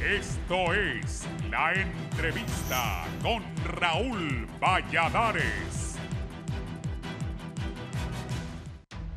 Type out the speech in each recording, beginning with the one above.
Esto es La Entrevista con Raúl Valladares.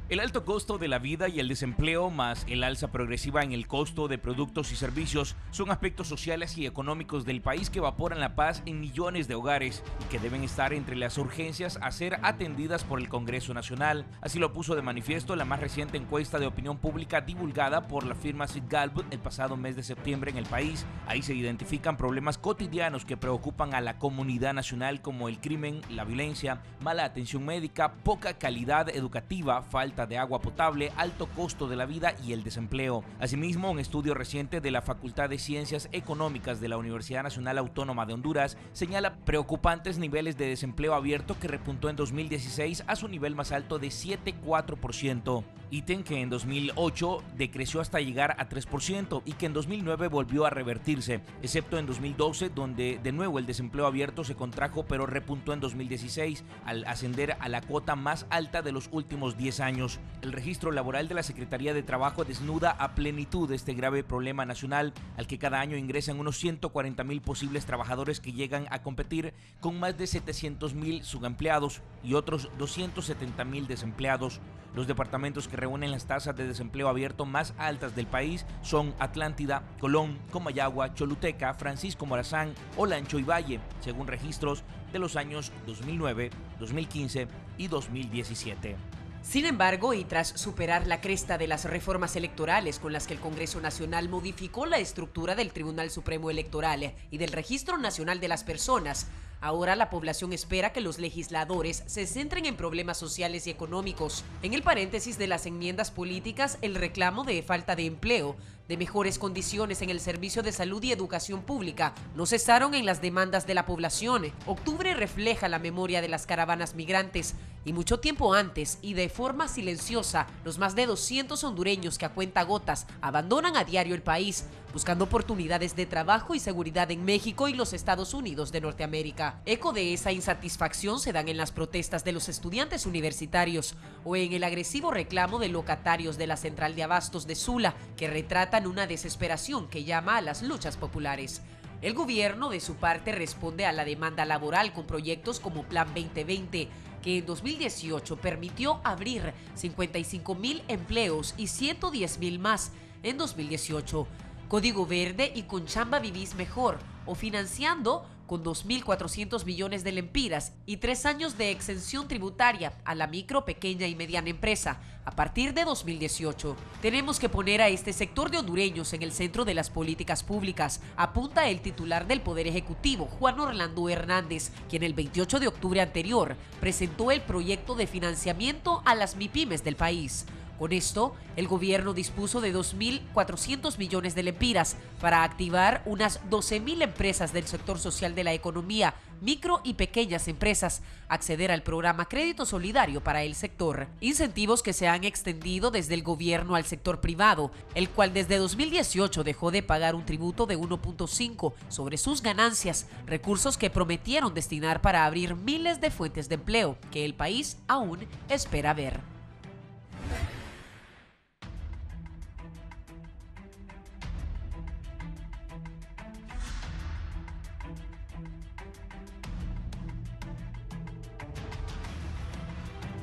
El alto costo de la vida y el desempleo, más el alza progresiva en el costo de productos y servicios, son aspectos sociales y económicos del país que evaporan la paz en millones de hogares y que deben estar entre las urgencias a ser atendidas por el Congreso Nacional. Así lo puso de manifiesto la más reciente encuesta de opinión pública divulgada por la firma Sid Gallup el pasado mes de septiembre en el país. Ahí se identifican problemas cotidianos que preocupan a la comunidad nacional, como el crimen, la violencia, mala atención médica, poca calidad educativa, falta de agua potable, alto costo de la vida y el desempleo. Asimismo, un estudio reciente de la Facultad de Ciencias Económicas de la Universidad Nacional Autónoma de Honduras señala preocupantes niveles de desempleo abierto que repuntó en 2016 a su nivel más alto de 7,4%, ítem que en 2008 decreció hasta llegar a 3% y que en 2009 volvió a revertirse, excepto en 2012, donde de nuevo el desempleo abierto se contrajo pero repuntó en 2016 al ascender a la cuota más alta de los últimos 10 años. El registro laboral de la Secretaría de Trabajo desnuda a plenitud este grave problema nacional, al que cada año ingresan unos 140,000 posibles trabajadores que llegan a competir con más de 700,000 subempleados y otros 270,000 desempleados. Los departamentos que reúnen las tasas de desempleo abierto más altas del país son Atlántida, Colón, Comayagua, Choluteca, Francisco Morazán, Olancho y Valle, según registros de los años 2009, 2015 y 2017. Sin embargo, y tras superar la cresta de las reformas electorales con las que el Congreso Nacional modificó la estructura del Tribunal Supremo Electoral y del Registro Nacional de las Personas, ahora la población espera que los legisladores se centren en problemas sociales y económicos. En el paréntesis de las enmiendas políticas, el reclamo de falta de empleo, de mejores condiciones en el servicio de salud y educación pública no cesaron en las demandas de la población. Octubre refleja la memoria de las caravanas migrantes y mucho tiempo antes y de forma silenciosa, los más de 200 hondureños que a cuentagotas abandonan a diario el país buscando oportunidades de trabajo y seguridad en México y los Estados Unidos de Norteamérica. Eco de esa insatisfacción se dan en las protestas de los estudiantes universitarios o en el agresivo reclamo de locatarios de la central de abastos de Sula, que retratan una desesperación que llama a las luchas populares. El gobierno, de su parte, responde a la demanda laboral con proyectos como Plan 2020, que en 2018 permitió abrir 55,000 empleos y 110,000 más en 2018. Código Verde y Con Chamba Vivís Mejor, o financiando con 2.400 millones de lempiras y 3 años de exención tributaria a la micro, pequeña y mediana empresa a partir de 2018. Tenemos que poner a este sector de hondureños en el centro de las políticas públicas, apunta el titular del Poder Ejecutivo, Juan Orlando Hernández, quien el 28 de octubre anterior presentó el proyecto de financiamiento a las MIPYMES del país. Con esto, el gobierno dispuso de 2.400 millones de lempiras para activar unas 12,000 empresas del sector social de la economía, micro y pequeñas empresas, acceder al programa Crédito Solidario para el sector. Incentivos que se han extendido desde el gobierno al sector privado, el cual desde 2018 dejó de pagar un tributo de 1.5 sobre sus ganancias, recursos que prometieron destinar para abrir miles de fuentes de empleo que el país aún espera ver.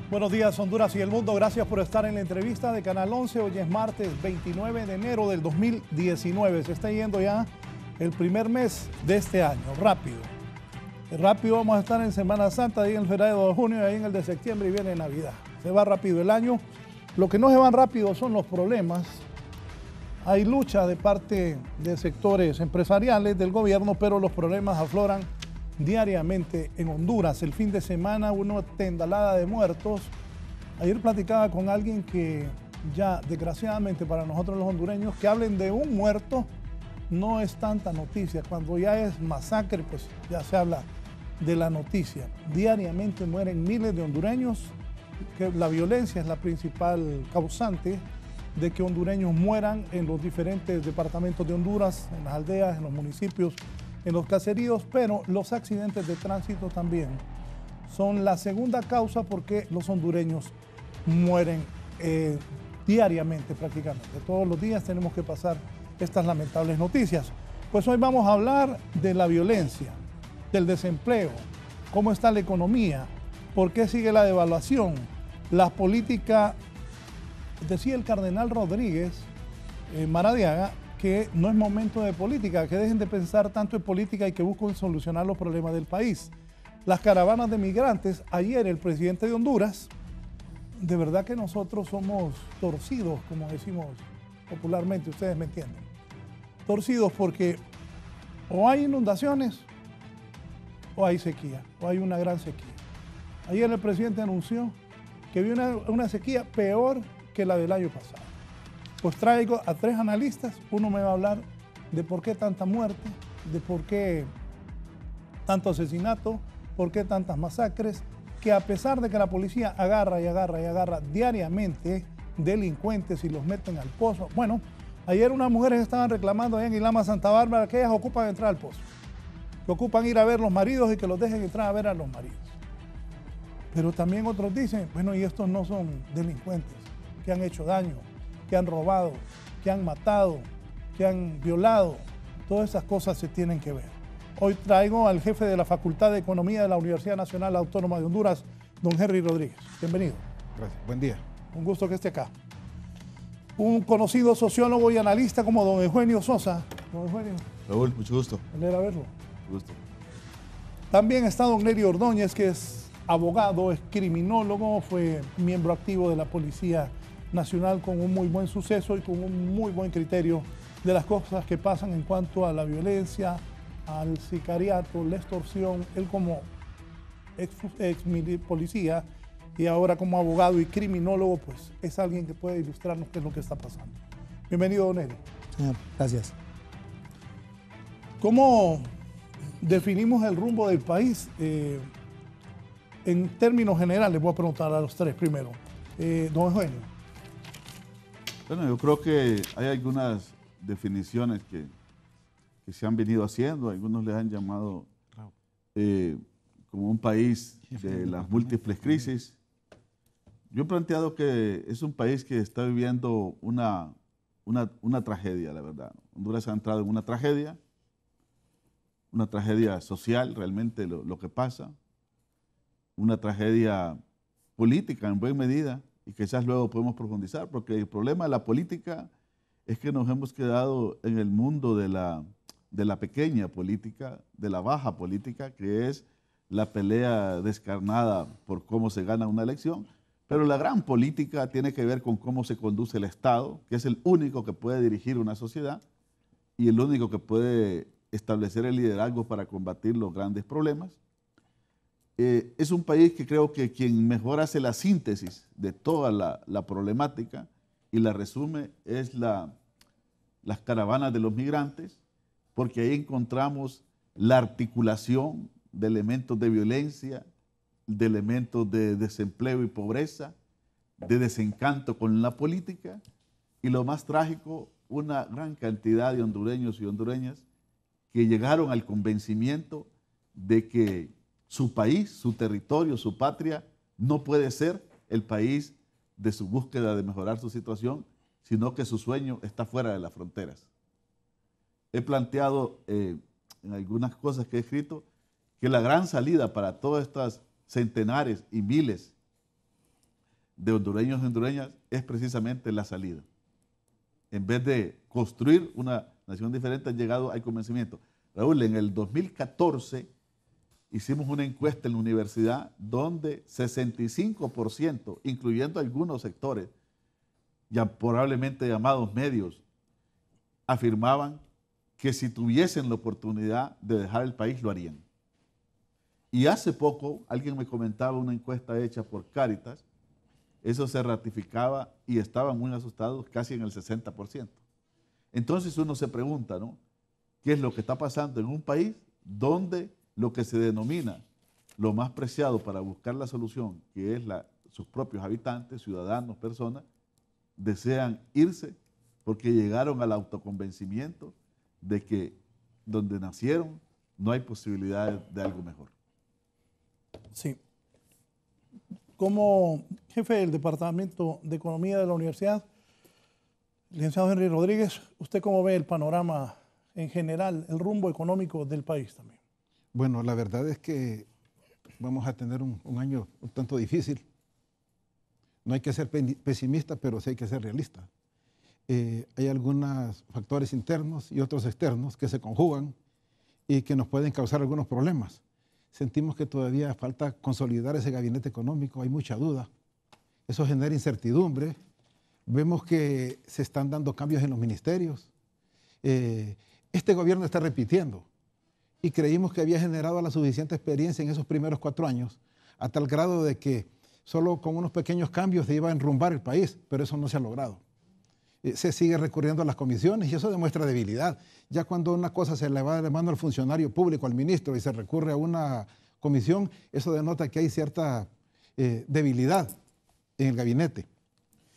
Buenos días, Honduras y el mundo. Gracias por estar en la entrevista de Canal 11. Hoy es martes 29 de enero del 2019. Se está yendo ya el primer mes de este año. Rápido. Rápido vamos a estar en Semana Santa, ahí en el feriado de junio, ahí en el de septiembre y viene Navidad. Se va rápido el año. Lo que no se van rápido son los problemas. Hay lucha de parte de sectores empresariales del gobierno, pero los problemas afloran diariamente en Honduras. El fin de semana una tendalada de muertos. Ayer platicaba con alguien que ya desgraciadamente para nosotros los hondureños, que hablen de un muerto no es tanta noticia. Cuando ya es masacre, pues ya se habla de la noticia. Diariamente mueren miles de hondureños, que la violencia es la principal causante de que hondureños mueran en los diferentes departamentos de Honduras, en las aldeas, en los municipios, en los caseríos, pero los accidentes de tránsito también son la segunda causa porque los hondureños mueren diariamente prácticamente. Todos los días tenemos que pasar estas lamentables noticias. Pues hoy vamos a hablar de la violencia, del desempleo, cómo está la economía, por qué sigue la devaluación, las políticas. Decía el cardenal Rodríguez Maradiaga que no es momento de política, que dejen de pensar tanto en política y que busquen solucionar los problemas del país. Las caravanas de migrantes, ayer el presidente de Honduras, de verdad que nosotros somos torcidos, como decimos popularmente, ustedes me entienden. Torcidos porque o hay inundaciones o hay sequía, o hay una gran sequía. Ayer el presidente anunció que había una sequía peor que la del año pasado. Pues traigo a 3 analistas, uno me va a hablar de por qué tanta muerte, de por qué tanto asesinato, por qué tantas masacres, que a pesar de que la policía agarra y agarra y agarra diariamente delincuentes y los meten al pozo. Bueno, ayer unas mujeres estaban reclamando allá en Ilama, Santa Bárbara, que ellas ocupan entrar al pozo, que ocupan ir a ver los maridos y que los dejen entrar a ver a los maridos. Pero también otros dicen, bueno, y estos no son delincuentes que han hecho daño, que han robado, que han matado, que han violado. Todas esas cosas se tienen que ver. Hoy traigo al jefe de la Facultad de Economía de la Universidad Nacional Autónoma de Honduras, don Henry Rodríguez. Bienvenido. Gracias. Buen día. Un gusto que esté acá. Un conocido sociólogo y analista como don Eugenio Sosa. Don Eugenio. Raúl, mucho gusto. Me alegra verlo. Mucho gusto. También está don Nery Ordóñez, que es abogado, es criminólogo, fue miembro activo de la Policía Nacional con un muy buen suceso y con un muy buen criterio de las cosas que pasan en cuanto a la violencia, al sicariato, la extorsión. Él como ex policía y ahora como abogado y criminólogo, pues es alguien que puede ilustrarnos qué es lo que está pasando. Bienvenido, don Nery. Señor, gracias. ¿Cómo definimos el rumbo del país? En términos generales, voy a preguntar a los 3 primero. Don Eugenio. Bueno, yo creo que hay algunas definiciones que se han venido haciendo. Algunos les han llamado como un país de las múltiples crisis. Yo he planteado que es un país que está viviendo una tragedia, la verdad. Honduras ha entrado en una tragedia social, realmente lo que pasa, una tragedia política en buena medida, y quizás luego podemos profundizar, porque el problema de la política es que nos hemos quedado en el mundo de la pequeña política, de la baja política, que es la pelea descarnada por cómo se gana una elección, pero la gran política tiene que ver con cómo se conduce el Estado, que es el único que puede dirigir una sociedad y el único que puede establecer el liderazgo para combatir los grandes problemas. Es un país que creo que quien mejor hace la síntesis de toda la problemática y la resume es las caravanas de los migrantes, porque ahí encontramos la articulación de elementos de violencia, de elementos de desempleo y pobreza, de desencanto con la política y lo más trágico, una gran cantidad de hondureños y hondureñas que llegaron al convencimiento de que su país, su territorio, su patria, no puede ser el país de su búsqueda de mejorar su situación, sino que su sueño está fuera de las fronteras. He planteado en algunas cosas que he escrito que la gran salida para todas estas centenares y miles de hondureños y hondureñas es precisamente la salida. En vez de construir una nación diferente, han llegado al convencimiento. Raúl, en el 2014 hicimos una encuesta en la universidad donde 65%, incluyendo algunos sectores, ya probablemente llamados medios, afirmaban que si tuviesen la oportunidad de dejar el país, lo harían. Y hace poco alguien me comentaba una encuesta hecha por Cáritas, eso se ratificaba y estaban muy asustados, casi en el 60%. Entonces uno se pregunta, ¿no? ¿Qué es lo que está pasando en un país donde lo que se denomina lo más preciado para buscar la solución, que es sus propios habitantes, ciudadanos, personas, desean irse porque llegaron al autoconvencimiento de que donde nacieron no hay posibilidad de algo mejor? Sí. Como jefe del Departamento de Economía de la Universidad, licenciado Henry Rodríguez, ¿usted cómo ve el panorama en general el rumbo económico del país también? Bueno, la verdad es que vamos a tener un año un tanto difícil. No hay que ser pesimista, pero sí hay que ser realista. Hay algunos factores internos y otros externos que se conjugan y que nos pueden causar algunos problemas. Sentimos que todavía falta consolidar ese gabinete económico, hay mucha duda. Eso genera incertidumbre. Vemos que se están dando cambios en los ministerios. Este gobierno está repitiendo y creímos que había generado la suficiente experiencia en esos primeros 4 años, a tal grado de que solo con unos pequeños cambios se iba a enrumbar el país, pero eso no se ha logrado. Se sigue recurriendo a las comisiones y eso demuestra debilidad. Ya cuando una cosa se le va de mano al funcionario público, al ministro, y se recurre a una comisión, eso denota que hay cierta debilidad en el gabinete.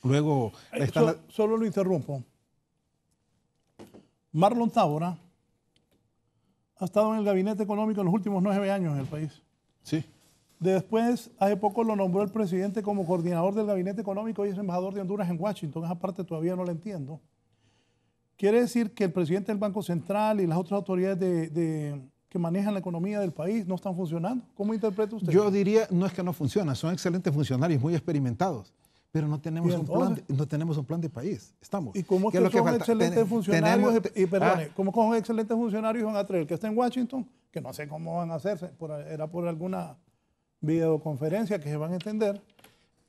Luego solo lo interrumpo. Marlon Tábora ha estado en el gabinete económico en los últimos 9 años en el país. Sí. Después, hace poco lo nombró el presidente como coordinador del gabinete económico y es embajador de Honduras en Washington. Esa parte todavía no la entiendo. ¿Quiere decir que el presidente del Banco Central y las otras autoridades que manejan la economía del país no están funcionando? ¿Cómo interpreta usted? Yo diría, no es que no funcionan, son excelentes funcionarios, muy experimentados, pero no tenemos, un plan de país. Estamos. ¿Y cómo es que son excelentes funcionarios? ¿Cómo son excelentes funcionarios Juan Atrel, que está en Washington? Que no sé cómo van a hacerse, era por alguna videoconferencia que se van a entender,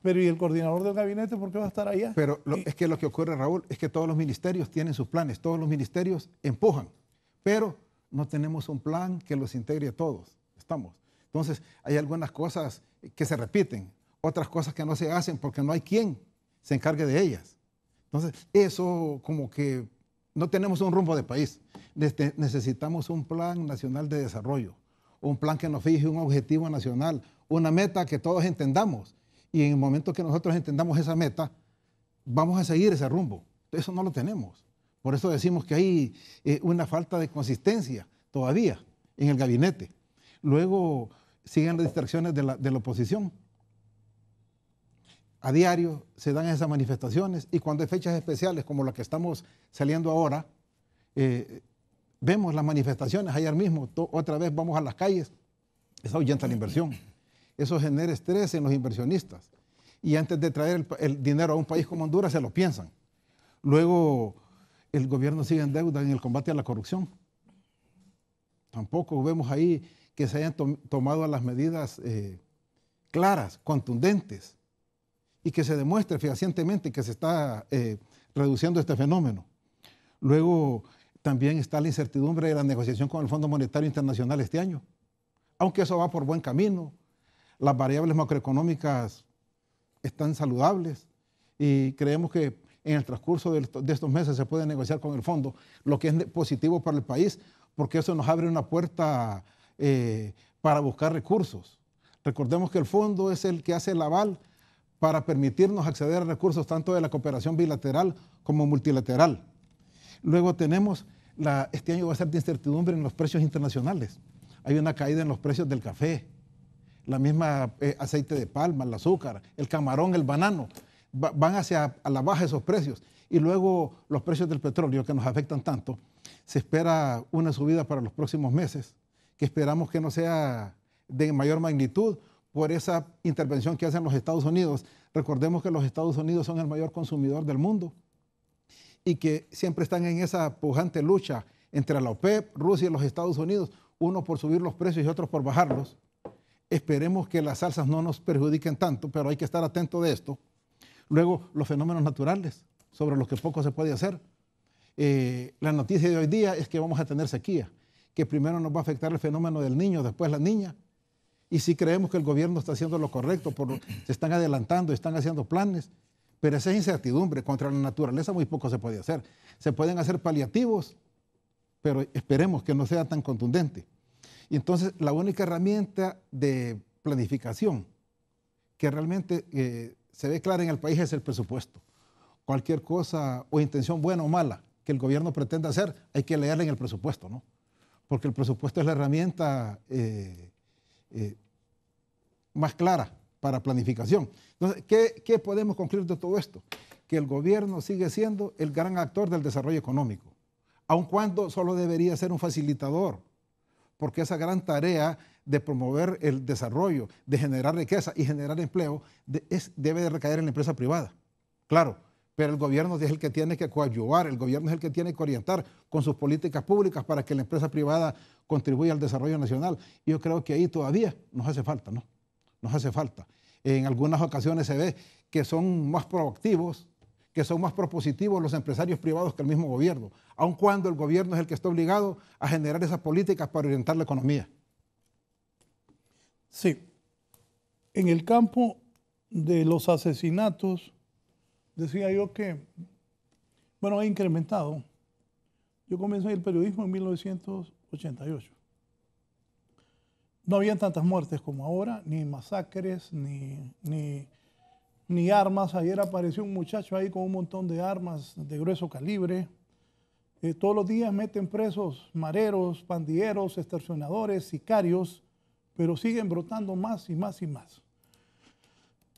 pero ¿y el coordinador del gabinete por qué va a estar allá? Pero es que lo que ocurre, Raúl, es que todos los ministerios tienen sus planes, todos los ministerios empujan, pero no tenemos un plan que los integre a todos. Entonces, hay algunas cosas que se repiten, otras cosas que no se hacen porque no hay quien se encargue de ellas. Entonces, eso como que no tenemos un rumbo de país. Necesitamos un plan nacional de desarrollo, un plan que nos fije un objetivo nacional, una meta que todos entendamos. Y en el momento que nosotros entendamos esa meta, vamos a seguir ese rumbo. Eso no lo tenemos. Por eso decimos que hay una falta de consistencia todavía en el gabinete. Luego siguen las distracciones de la oposición. A diario se dan esas manifestaciones y cuando hay fechas especiales como la que estamos saliendo ahora, vemos las manifestaciones. Ayer mismo otra vez vamos a las calles. Eso ahuyenta la inversión. Eso genera estrés en los inversionistas. Y antes de traer el dinero a un país como Honduras se lo piensan. Luego el gobierno sigue en deuda en el combate a la corrupción. Tampoco vemos ahí que se hayan tomado las medidas claras, contundentes, y que se demuestre fehacientemente que se está reduciendo este fenómeno. Luego también está la incertidumbre de la negociación con el Fondo Monetario Internacional este año. Aunque eso va por buen camino, las variables macroeconómicas están saludables y creemos que en el transcurso de estos meses se puede negociar con el fondo, lo que es positivo para el país, porque eso nos abre una puerta para buscar recursos. Recordemos que el fondo es el que hace el aval para permitirnos acceder a recursos tanto de la cooperación bilateral como multilateral. Luego tenemos, este año va a ser de incertidumbre en los precios internacionales. Hay una caída en los precios del café, la misma aceite de palma, el azúcar, el camarón, el banano, van a la baja esos precios. Y luego los precios del petróleo que nos afectan tanto, se espera una subida para los próximos meses, que esperamos que no sea de mayor magnitud por esa intervención que hacen los Estados Unidos. Recordemos que los Estados Unidos son el mayor consumidor del mundo y que siempre están en esa pujante lucha entre la OPEP, Rusia y los Estados Unidos, uno por subir los precios y otros por bajarlos. Esperemos que las alzas no nos perjudiquen tanto, pero hay que estar atento de esto. Luego, los fenómenos naturales, sobre los que poco se puede hacer. La noticia de hoy día es que vamos a tener sequía, que primero nos va a afectar el fenómeno del niño, después la niña. Y sí creemos que el gobierno está haciendo lo correcto, se están adelantando, están haciendo planes, pero esa es incertidumbre. Contra la naturaleza muy poco se puede hacer. Se pueden hacer paliativos, pero esperemos que no sea tan contundente. Y entonces la única herramienta de planificación que realmente se ve clara en el país es el presupuesto. Cualquier cosa o intención buena o mala que el gobierno pretenda hacer, hay que leerla en el presupuesto, ¿no? Porque el presupuesto es la herramienta más clara para planificación. Entonces, ¿qué podemos concluir de todo esto? Que el gobierno sigue siendo el gran actor del desarrollo económico. aun cuando solo debería ser un facilitador, porque esa gran tarea de promover el desarrollo, de generar riqueza y generar empleo, debe de recaer en la empresa privada. Claro, pero el gobierno es el que tiene que coadyuvar, el gobierno es el que tiene que orientar con sus políticas públicas para que la empresa privada contribuya al desarrollo nacional. Y yo creo que ahí todavía nos hace falta, ¿no? Nos hace falta. En algunas ocasiones se ve que son más proactivos, que son más propositivos los empresarios privados que el mismo gobierno, aun cuando el gobierno es el que está obligado a generar esas políticas para orientar la economía. Sí. En el campo de los asesinatos, decía yo que, bueno, ha incrementado. Yo comencé el periodismo en 1988. No habían tantas muertes como ahora, ni masacres, ni armas. Ayer apareció un muchacho ahí con un montón de armas de grueso calibre. Todos los días meten presos mareros, pandilleros, extorsionadores, sicarios, pero siguen brotando más y más y más.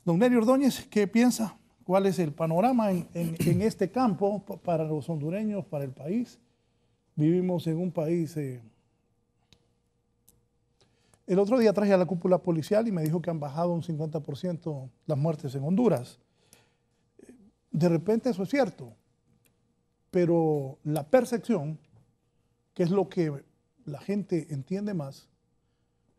Don Nery Ordóñez, ¿qué piensa? ¿Cuál es el panorama en este campo para los hondureños, para el país? Vivimos en un país... El otro día traje a la cúpula policial y me dijo que han bajado un 50% las muertes en Honduras. De repente eso es cierto, pero la percepción, que es lo que la gente entiende más,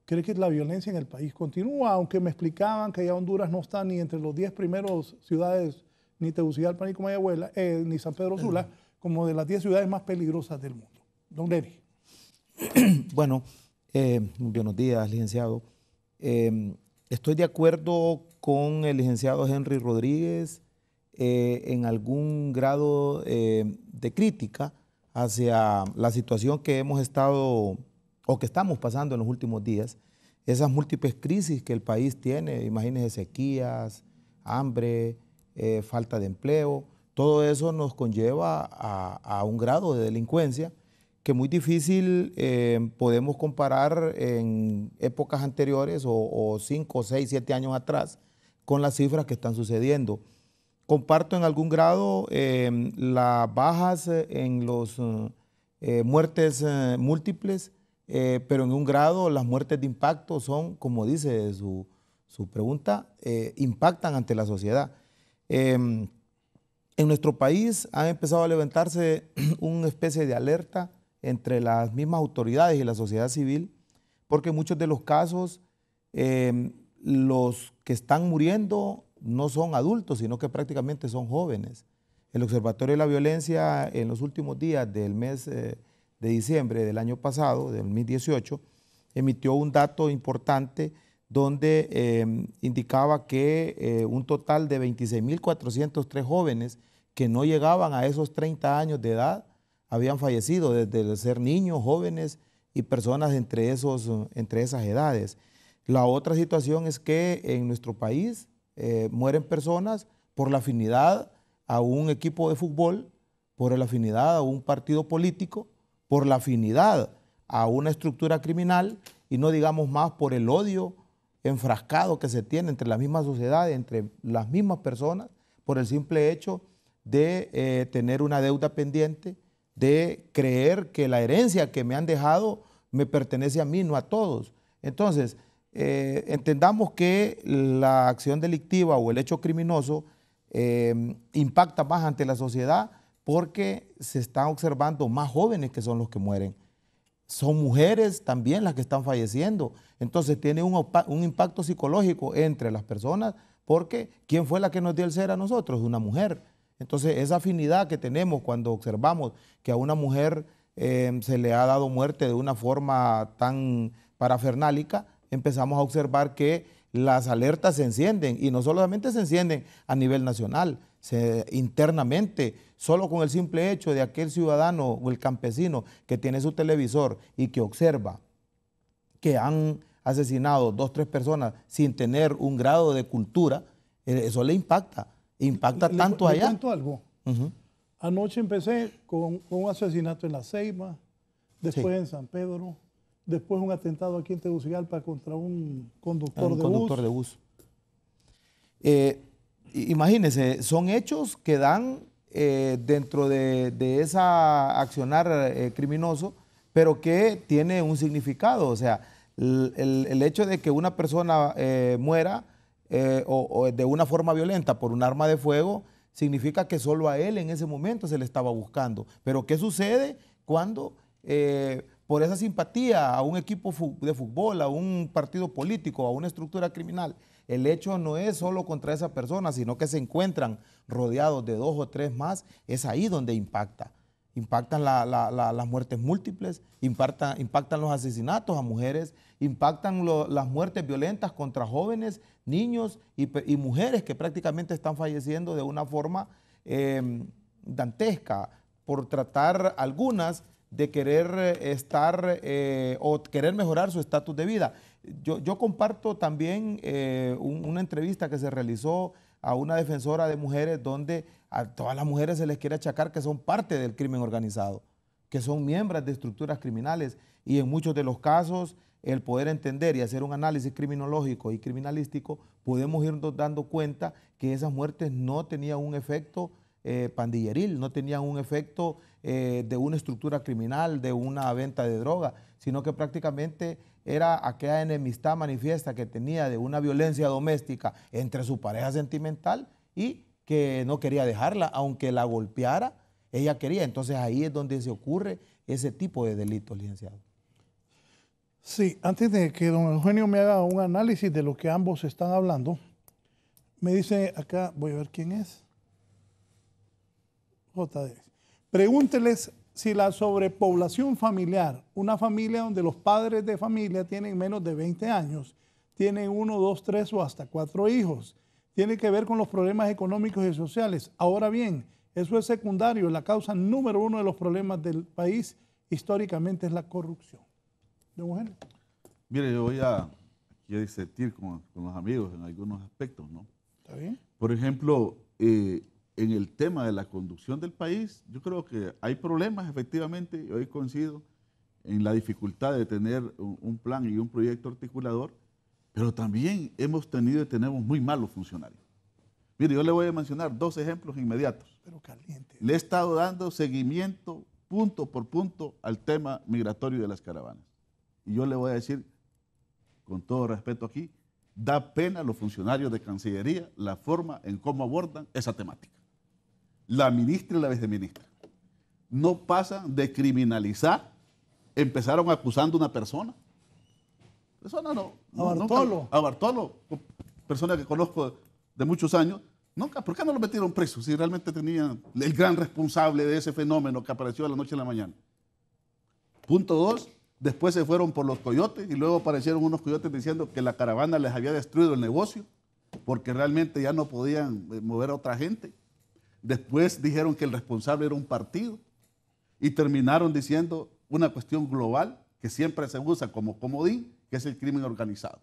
cree que la violencia en el país continúa, aunque me explicaban que ya Honduras no está ni entre los 10 primeros ciudades, ni Tegucigalpa, ni Comayagüela, ni San Pedro Sula, como de las 10 ciudades más peligrosas del mundo. Don Nery. Bueno, buenos días, licenciado. Estoy de acuerdo con el licenciado Henry Rodríguez en algún grado de crítica hacia la situación que hemos estado o que estamos pasando en los últimos días, esas múltiples crisis que el país tiene, imagínense sequías, hambre, falta de empleo, todo eso nos conlleva a un grado de delincuencia que muy difícil podemos comparar en épocas anteriores o 5, 6, 7 años atrás con las cifras que están sucediendo. Comparto en algún grado las bajas en los muertes múltiples, pero en un grado las muertes de impacto son, como dice su pregunta, impactan ante la sociedad. En nuestro país han empezado a levantarse una especie de alerta entre las mismas autoridades y la sociedad civil, porque en muchos de los casos los que están muriendo no son adultos, sino que prácticamente son jóvenes. El Observatorio de la Violencia en los últimos días del mes de diciembre del año pasado, del 2018, emitió un dato importante donde indicaba que un total de 26.403 jóvenes que no llegaban a esos 30 años de edad habían fallecido desde ser niños, jóvenes y personas entre esas edades. La otra situación es que en nuestro país mueren personas por la afinidad a un equipo de fútbol, por la afinidad a un partido político, por la afinidad a una estructura criminal y no digamos más por el odio enfrascado que se tiene entre la misma sociedad, entre las mismas personas, por el simple hecho de tener una deuda pendiente, de creer que la herencia que me han dejado me pertenece a mí, no a todos. Entonces, entendamos que la acción delictiva o el hecho criminoso impacta más ante la sociedad porque se están observando más jóvenes que son los que mueren. Son mujeres también las que están falleciendo. Entonces tiene un impacto psicológico entre las personas porque ¿quién fue la que nos dio el ser a nosotros? Una mujer. Entonces esa afinidad que tenemos cuando observamos que a una mujer se le ha dado muerte de una forma tan parafernálica, empezamos a observar que las alertas se encienden y no solamente se encienden a nivel nacional, internamente, solo con el simple hecho de aquel ciudadano o el campesino que tiene su televisor y que observa que han asesinado 2 o 3 personas sin tener un grado de cultura, eso le impacta tanto allá. Le cuento algo. Anoche empecé con un asesinato en La Ceiba, después en San Pedro, después un atentado aquí en Tegucigalpa contra un conductor de bus. Imagínense, son hechos que dan dentro de esa accionar criminoso, pero que tiene un significado. O sea, el hecho de que una persona muera o de una forma violenta por un arma de fuego significa que solo a él en ese momento se le estaba buscando. Pero ¿qué sucede cuando por esa simpatía a un equipo de fútbol, a un partido político, a una estructura criminal, el hecho no es solo contra esa persona, sino que se encuentran rodeados de 2 o 3 más? Es ahí donde impacta. Impactan las muertes múltiples, impactan los asesinatos a mujeres, impactan las muertes violentas contra jóvenes, niños y mujeres que prácticamente están falleciendo de una forma dantesca por tratar algunas de querer estar o querer mejorar su estatus de vida. Yo comparto también una entrevista que se realizó a una defensora de mujeres donde a todas las mujeres se les quiere achacar que son parte del crimen organizado, que son miembros de estructuras criminales, y en muchos de los casos el poder entender y hacer un análisis criminológico y criminalístico, podemos irnos dando cuenta que esas muertes no tenían un efecto pandilleril, no tenían un efecto de una estructura criminal, de una venta de droga, sino que prácticamente era aquella enemistad manifiesta que tenía de una violencia doméstica entre su pareja sentimental y que no quería dejarla, aunque la golpeara, ella quería. Entonces ahí es donde se ocurre ese tipo de delitos, licenciado. Sí, antes de que don Eugenio me haga un análisis de lo que ambos están hablando, me dice acá, voy a ver quién es. JD. Pregúnteles si la sobrepoblación familiar, una familia donde los padres de familia tienen menos de 20 años, tienen 1, 2, 3 o hasta 4 hijos, tiene que ver con los problemas económicos y sociales. Ahora bien, eso es secundario. La causa número 1 de los problemas del país históricamente es la corrupción. ¿Don Eugenio? Mire, yo voy a disentir con los amigos en algunos aspectos, ¿no? ¿Está bien? Por ejemplo, en el tema de la conducción del país, yo creo que hay problemas, efectivamente, y hoy coincido en la dificultad de tener un plan y un proyecto articulador, pero también hemos tenido y tenemos muy malos funcionarios. Mire, yo le voy a mencionar 2 ejemplos inmediatos. Pero caliente. Le he estado dando seguimiento punto por punto al tema migratorio de las caravanas. Y yo le voy a decir, con todo respeto aquí, da pena a los funcionarios de Cancillería la forma en cómo abordan esa temática. La ministra y la viceministra no pasan de criminalizar, empezaron acusando a una persona. Persona no. A Bartolo. A Bartolo, persona que conozco de muchos años. Nunca, ¿por qué no lo metieron preso si realmente tenían el gran responsable de ese fenómeno que apareció de la noche a la mañana? Punto 2, después se fueron por los coyotes y luego aparecieron unos coyotes diciendo que la caravana les había destruido el negocio porque realmente ya no podían mover a otra gente. Después dijeron que el responsable era un partido y terminaron diciendo una cuestión global que siempre se usa como comodín, que es el crimen organizado.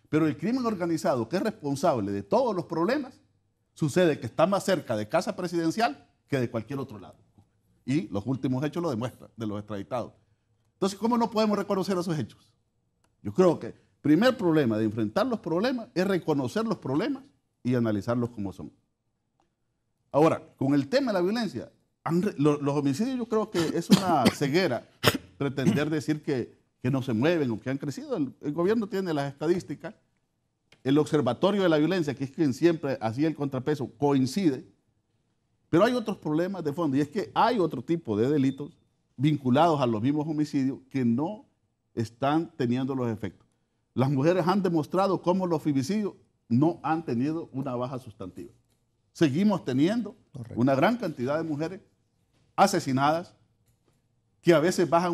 Pero el crimen organizado, que es responsable de todos los problemas, sucede que está más cerca de Casa Presidencial que de cualquier otro lado. Y los últimos hechos lo demuestran, de los extraditados. Entonces, ¿cómo no podemos reconocer esos hechos? Yo creo que el primer problema de enfrentar los problemas es reconocer los problemas y analizarlos como son. Ahora, con el tema de la violencia, los homicidios yo creo que es una ceguera pretender decir que no se mueven o que han crecido. El gobierno tiene las estadísticas. El Observatorio de la Violencia, que es quien siempre hacía el contrapeso, coincide. Pero hay otros problemas de fondo y es que hay otro tipo de delitos vinculados a los mismos homicidios que no están teniendo los efectos. Las mujeres han demostrado cómo los femicidios no han tenido una baja sustantiva. Seguimos teniendo una gran cantidad de mujeres asesinadas que a veces bajan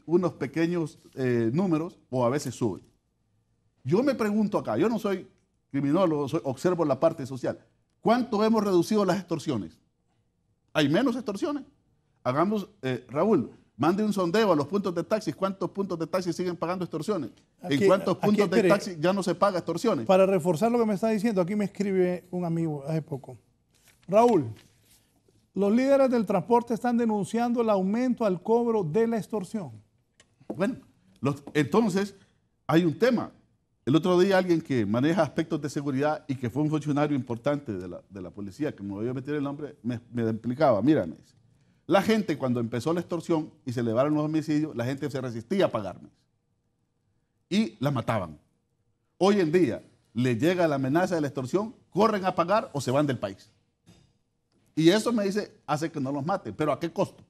unos pequeños números o a veces suben. Yo me pregunto acá, yo no soy criminólogo, observo la parte social. ¿Cuánto hemos reducido las extorsiones? ¿Hay menos extorsiones? Hagamos, Raúl, mande un sondeo a los puntos de taxi. ¿Cuántos puntos de taxi siguen pagando extorsiones? ¿En cuántos puntos de taxi ya no se paga extorsiones? Para reforzar lo que me está diciendo, aquí me escribe un amigo hace poco. Raúl, los líderes del transporte están denunciando el aumento al cobro de la extorsión. Bueno, entonces hay un tema. El otro día alguien que maneja aspectos de seguridad y que fue un funcionario importante de la policía, que me voy a meter el nombre, me explicaba, mira, me dice, la gente cuando empezó la extorsión y se elevaron los homicidios, la gente se resistía a pagarme y la mataban. Hoy en día le llega la amenaza de la extorsión, corren a pagar o se van del país. Y eso me dice, hace que no los maten. ¿Pero a qué costo?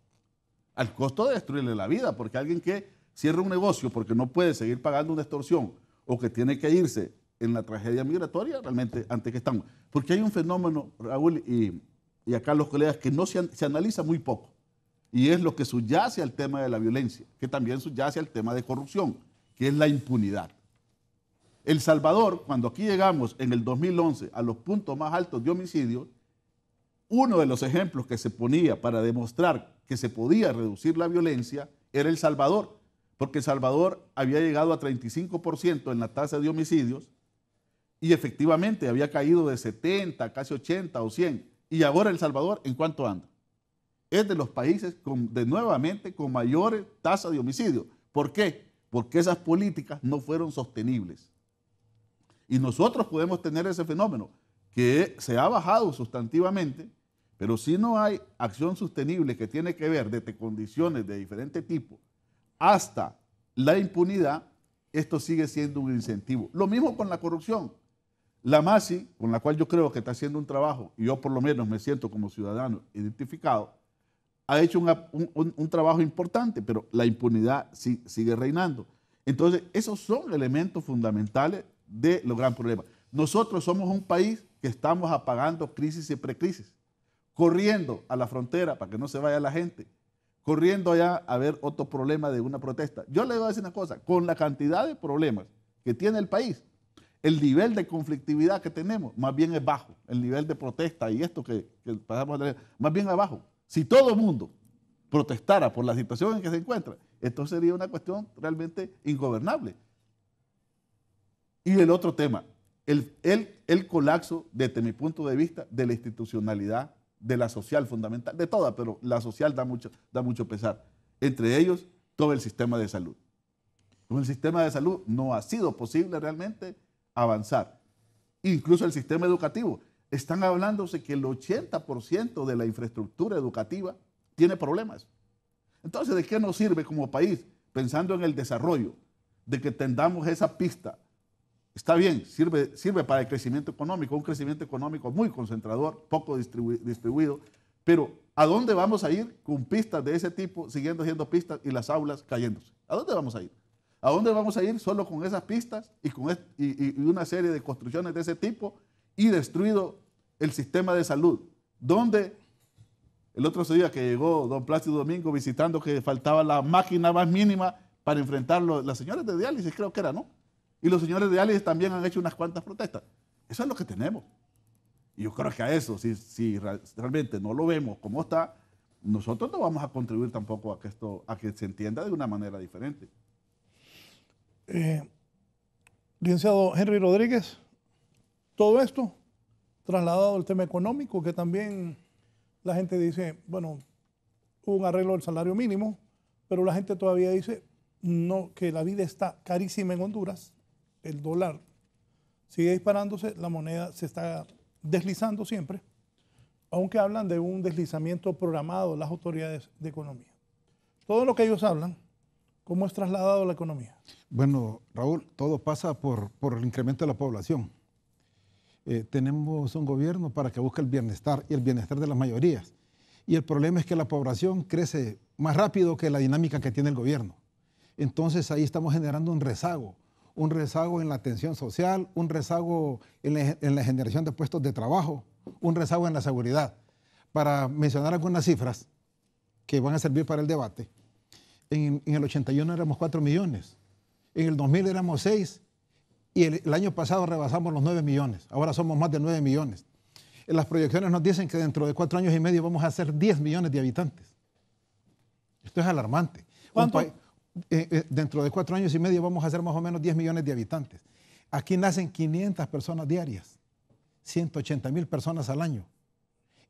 Al costo de destruirle la vida, porque alguien que cierra un negocio porque no puede seguir pagando una extorsión o que tiene que irse en la tragedia migratoria, realmente, ante que estamos. Porque hay un fenómeno, Raúl, y acá los colegas, que no se analiza muy poco, y es lo que subyace al tema de la violencia, que también subyace al tema de corrupción, que es la impunidad. El Salvador, cuando aquí llegamos en el 2011 a los puntos más altos de homicidios, uno de los ejemplos que se ponía para demostrar que se podía reducir la violencia era El Salvador, porque El Salvador había llegado a 35% en la tasa de homicidios y efectivamente había caído de 70, casi 80 o 100. Y ahora El Salvador, ¿en cuánto anda? Es de los países nuevamente con mayores tasas de homicidio. ¿Por qué? Porque esas políticas no fueron sostenibles. Y nosotros podemos tener ese fenómeno que se ha bajado sustantivamente, pero si no hay acción sostenible que tiene que ver desde condiciones de diferente tipo hasta la impunidad, esto sigue siendo un incentivo. Lo mismo con la corrupción. La MASI, con la cual yo creo que está haciendo un trabajo, y yo por lo menos me siento como ciudadano identificado, ha hecho un trabajo importante, pero la impunidad sigue reinando. Entonces, esos son elementos fundamentales de los grandes problemas. Nosotros somos un país que estamos apagando crisis y precrisis, corriendo a la frontera para que no se vaya la gente, corriendo allá a ver otro problema de una protesta. Yo le voy a decir una cosa, con la cantidad de problemas que tiene el país, el nivel de conflictividad que tenemos más bien es bajo, el nivel de protesta y esto que pasamos a tener, más bien abajo. Si todo el mundo protestara por la situación en que se encuentra, esto sería una cuestión realmente ingobernable. Y el otro tema, el colapso, desde mi punto de vista, de la institucionalidad, de la social fundamental, de todas, pero la social da mucho pesar. Entre ellos, todo el sistema de salud. Con el sistema de salud no ha sido posible realmente avanzar. Incluso el sistema educativo. Están hablándose que el 80% de la infraestructura educativa tiene problemas. Entonces, ¿de qué nos sirve como país, pensando en el desarrollo, de que tengamos esa pista? Está bien, sirve para el crecimiento económico, un crecimiento económico muy concentrador, poco distribuido, pero ¿a dónde vamos a ir con pistas de ese tipo, siguiendo haciendo pistas y las aulas cayéndose? ¿A dónde vamos a ir? ¿A dónde vamos a ir solo con esas pistas y una serie de construcciones de ese tipo y destruido el sistema de salud? Donde el otro día que llegó don Plácido Domingo visitando que faltaba la máquina más mínima para enfrentarlo, las señoras de diálisis creo que era, ¿no? Y los señores de diálisis también han hecho unas cuantas protestas. Eso es lo que tenemos. Y yo creo que a eso, si realmente no lo vemos como está, nosotros no vamos a contribuir tampoco a que se entienda de una manera diferente. Licenciado Henry Rodríguez, todo esto trasladado al tema económico, que también la gente dice, bueno, hubo un arreglo del salario mínimo, pero la gente todavía dice no, que la vida está carísima en Honduras, el dólar sigue disparándose, la moneda se está deslizando siempre, aunque hablan de un deslizamiento programado de las autoridades de economía. Todo lo que ellos hablan, ¿cómo es trasladado a la economía? Bueno, Raúl, todo pasa por el incremento de la población. Tenemos un gobierno para que busque el bienestar y el bienestar de las mayorías. Y el problema es que la población crece más rápido que la dinámica que tiene el gobierno. Entonces ahí estamos generando un rezago en la atención social, un rezago en la generación de puestos de trabajo, un rezago en la seguridad. Para mencionar algunas cifras que van a servir para el debate, en el 81 éramos 4 millones, en el 2000 éramos 6 y el año pasado rebasamos los 9 millones, ahora somos más de 9 millones. Las proyecciones nos dicen que dentro de 4 años y medio vamos a ser 10 millones de habitantes. Esto es alarmante. ¿Cuánto? Dentro de 4 años y medio vamos a ser más o menos 10 millones de habitantes. Aquí nacen 500 personas diarias, 180,000 personas al año.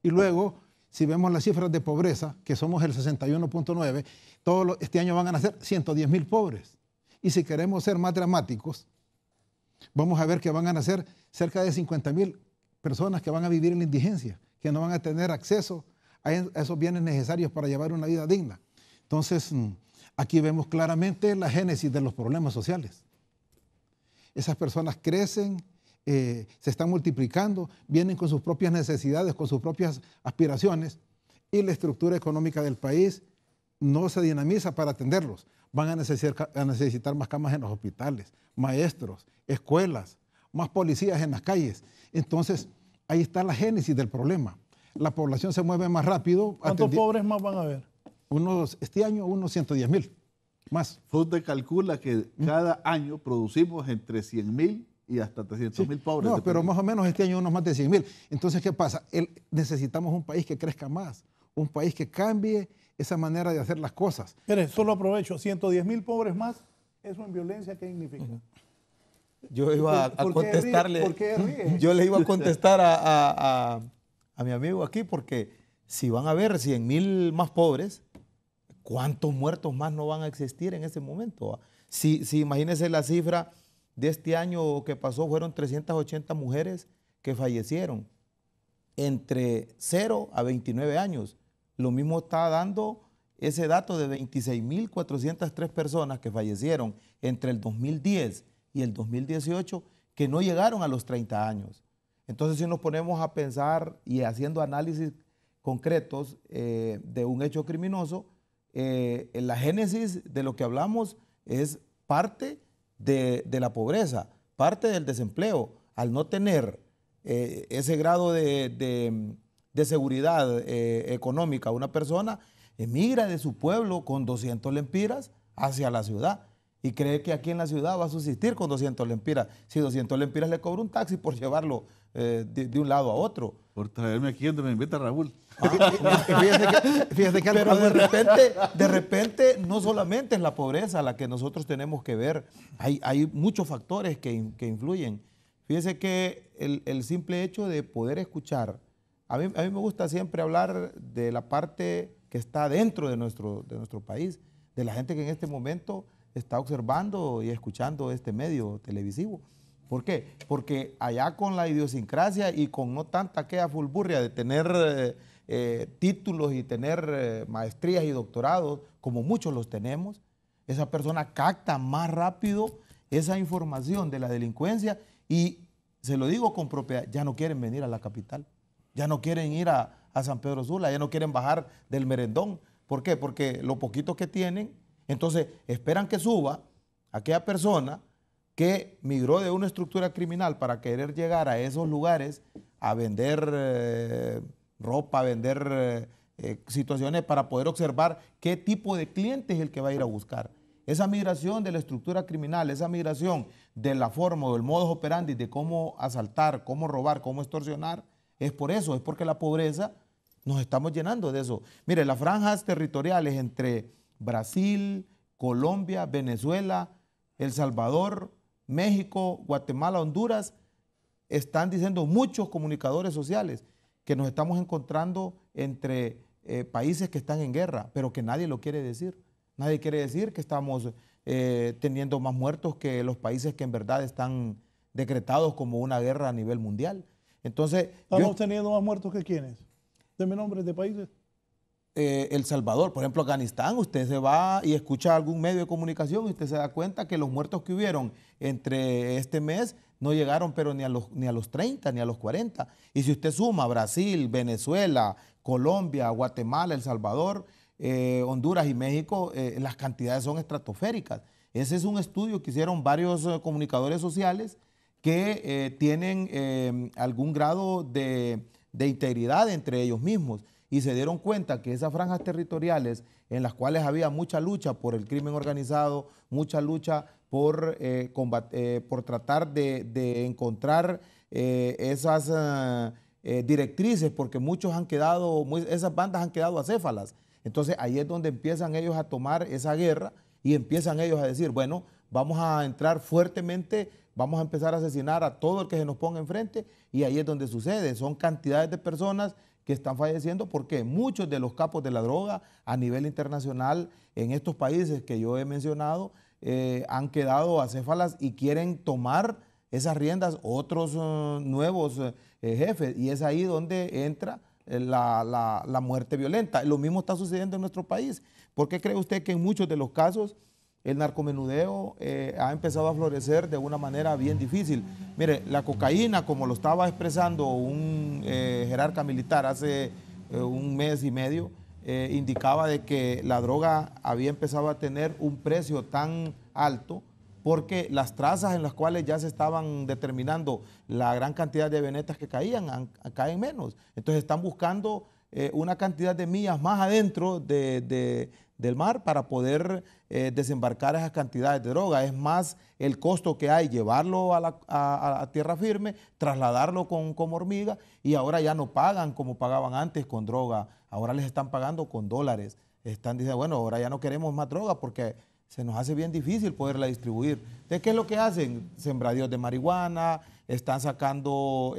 Y luego, si vemos las cifras de pobreza, que somos el 61.9, este año van a nacer 110,000 pobres. Y si queremos ser más dramáticos, Vamos a ver que van a nacer cerca de 50,000 personas que van a vivir en la indigencia, que no van a tener acceso a esos bienes necesarios para llevar una vida digna. Entonces, aquí vemos claramente la génesis de los problemas sociales. Esas personas crecen, se están multiplicando, vienen con sus propias necesidades, con sus propias aspiraciones, y la estructura económica del país no se dinamiza para atenderlos. Van a necesitar más camas en los hospitales, maestros, escuelas, más policías en las calles. Entonces, ahí está la génesis del problema. La población se mueve más rápido. ¿Cuántos pobres más van a haber? Este año, unos 110,000 más. FUNDE calcula que cada año producimos entre 100,000 y hasta 300,000 pobres. No, pero más o menos este año unos más de 100,000. Entonces, ¿qué pasa? Necesitamos un país que crezca más, un país que cambie esa manera de hacer las cosas. Mire, solo aprovecho, 110,000 pobres más, ¿eso en violencia qué significa? Yo iba a contestarle. ¿Por qué ríe? Yo le iba a contestar a mi amigo aquí, porque si van a haber 100,000 más pobres, ¿cuántos muertos más no van a existir en ese momento? Si imagínense la cifra de este año que pasó, fueron 380 mujeres que fallecieron entre 0 a 29 años. Lo mismo está dando ese dato de 26,403 personas que fallecieron entre el 2010 y el 2018 que no llegaron a los 30 años. Entonces, si nos ponemos a pensar y haciendo análisis concretos de un hecho criminoso, la génesis de lo que hablamos es parte de la pobreza, parte del desempleo. Al no tener ese grado de seguridad económica, una persona emigra de su pueblo con 200 lempiras hacia la ciudad y cree que aquí en la ciudad va a subsistir con 200 lempiras. Si 200 lempiras le cobra un taxi por llevarlo de un lado a otro. Por traerme aquí donde me invita Raúl. Fíjate que pero de repente no solamente es la pobreza la que nosotros tenemos que ver, hay muchos factores que influyen. Fíjese que el simple hecho de poder escuchar, a mí me gusta siempre hablar de la parte que está dentro de nuestro país, de la gente que en este momento está observando y escuchando este medio televisivo. ¿Por qué? Porque allá con la idiosincrasia y con no tanta aquella fulburria de tener títulos y tener maestrías y doctorados, como muchos los tenemos, esa persona capta más rápido esa información de la delincuencia y, se lo digo con propiedad, ya no quieren venir a la capital, ya no quieren ir a San Pedro Sula, ya no quieren bajar del Merendón. ¿Por qué? Porque lo poquito que tienen, entonces esperan que suba aquella persona que migró de una estructura criminal para querer llegar a esos lugares a vender ropa, a vender situaciones para poder observar qué tipo de cliente es el que va a ir a buscar. Esa migración de la estructura criminal, esa migración de la forma o del modus operandi de cómo asaltar, cómo robar, cómo extorsionar, es por eso, es porque la pobreza nos estamos llenando de eso. Mire, las franjas territoriales entre Brasil, Colombia, Venezuela, El Salvador, México, Guatemala, Honduras, están diciendo muchos comunicadores sociales que nos estamos encontrando entre países que están en guerra, pero que nadie lo quiere decir. Nadie quiere decir que estamos teniendo más muertos que los países que en verdad están decretados como una guerra a nivel mundial. Entonces, ¿estamos teniendo más muertos que quiénes? Deme nombres de países. El Salvador, por ejemplo, Afganistán, usted se va y escucha algún medio de comunicación y usted se da cuenta que los muertos que hubieron entre este mes no llegaron pero ni a los 30, ni a los 40. Y si usted suma Brasil, Venezuela, Colombia, Guatemala, El Salvador, Honduras y México, las cantidades son estratosféricas. Ese es un estudio que hicieron varios comunicadores sociales que tienen algún grado de integridad entre ellos mismos y se dieron cuenta que esas franjas territoriales en las cuales había mucha lucha por el crimen organizado, mucha lucha por tratar de encontrar esas directrices, porque muchos han quedado, esas bandas han quedado acéfalas. Entonces ahí es donde empiezan ellos a tomar esa guerra y empiezan ellos a decir, bueno, vamos a entrar fuertemente, vamos a empezar a asesinar a todo el que se nos ponga enfrente, y ahí es donde sucede. Son cantidades de personas que están falleciendo porque muchos de los capos de la droga a nivel internacional en estos países que yo he mencionado han quedado acéfalas y quieren tomar esas riendas otros nuevos jefes, y es ahí donde entra la muerte violenta. Lo mismo está sucediendo en nuestro país. ¿Por qué cree usted que en muchos de los casos el narcomenudeo ha empezado a florecer de una manera bien difícil? Mire, la cocaína, como lo estaba expresando un jerarca militar hace un mes y medio, indicaba de que la droga había empezado a tener un precio tan alto porque las trazas en las cuales ya se estaban determinando la gran cantidad de avionetas que caían, caen menos. Entonces están buscando una cantidad de millas más adentro del mar para poder desembarcar esas cantidades de droga. Es más el costo que hay llevarlo a tierra firme, trasladarlo como hormiga, y ahora ya no pagan como pagaban antes con droga, ahora les están pagando con dólares. Están diciendo, bueno, ahora ya no queremos más droga porque se nos hace bien difícil poderla distribuir. Entonces, ¿qué es lo que hacen? Sembradíos de marihuana, están sacando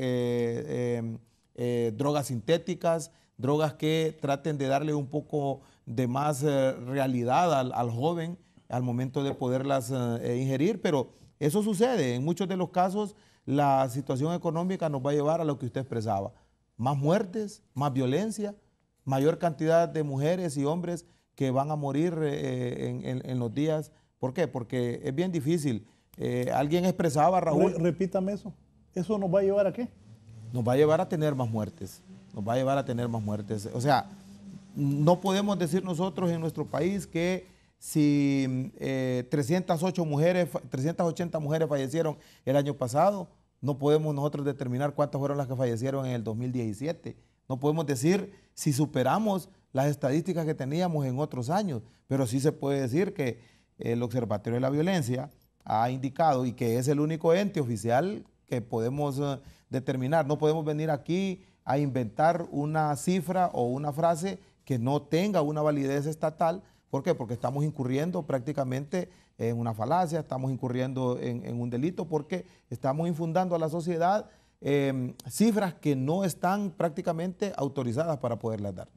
drogas sintéticas, drogas que traten de darle un poco de más realidad al joven al momento de poderlas ingerir, pero eso sucede. En muchos de los casos la situación económica nos va a llevar a lo que usted expresaba. Más muertes, más violencia, mayor cantidad de mujeres y hombres que van a morir en los días. ¿Por qué? Porque es bien difícil. Alguien expresaba, Raúl... Repítame eso. ¿Eso nos va a llevar a qué? Nos va a llevar a tener más muertes. Nos va a llevar a tener más muertes. O sea, no podemos decir nosotros en nuestro país que si 380 mujeres fallecieron el año pasado, no podemos nosotros determinar cuántas fueron las que fallecieron en el 2017. No podemos decir si superamos las estadísticas que teníamos en otros años, pero sí se puede decir que el Observatorio de la Violencia ha indicado, y que es el único ente oficial que podemos determinar. No podemos venir aquí a inventar una cifra o una frase que no tenga una validez estatal. ¿Por qué? Porque estamos incurriendo prácticamente en una falacia, estamos incurriendo en un delito, porque estamos infundando a la sociedad cifras que no están prácticamente autorizadas para poderlas dar.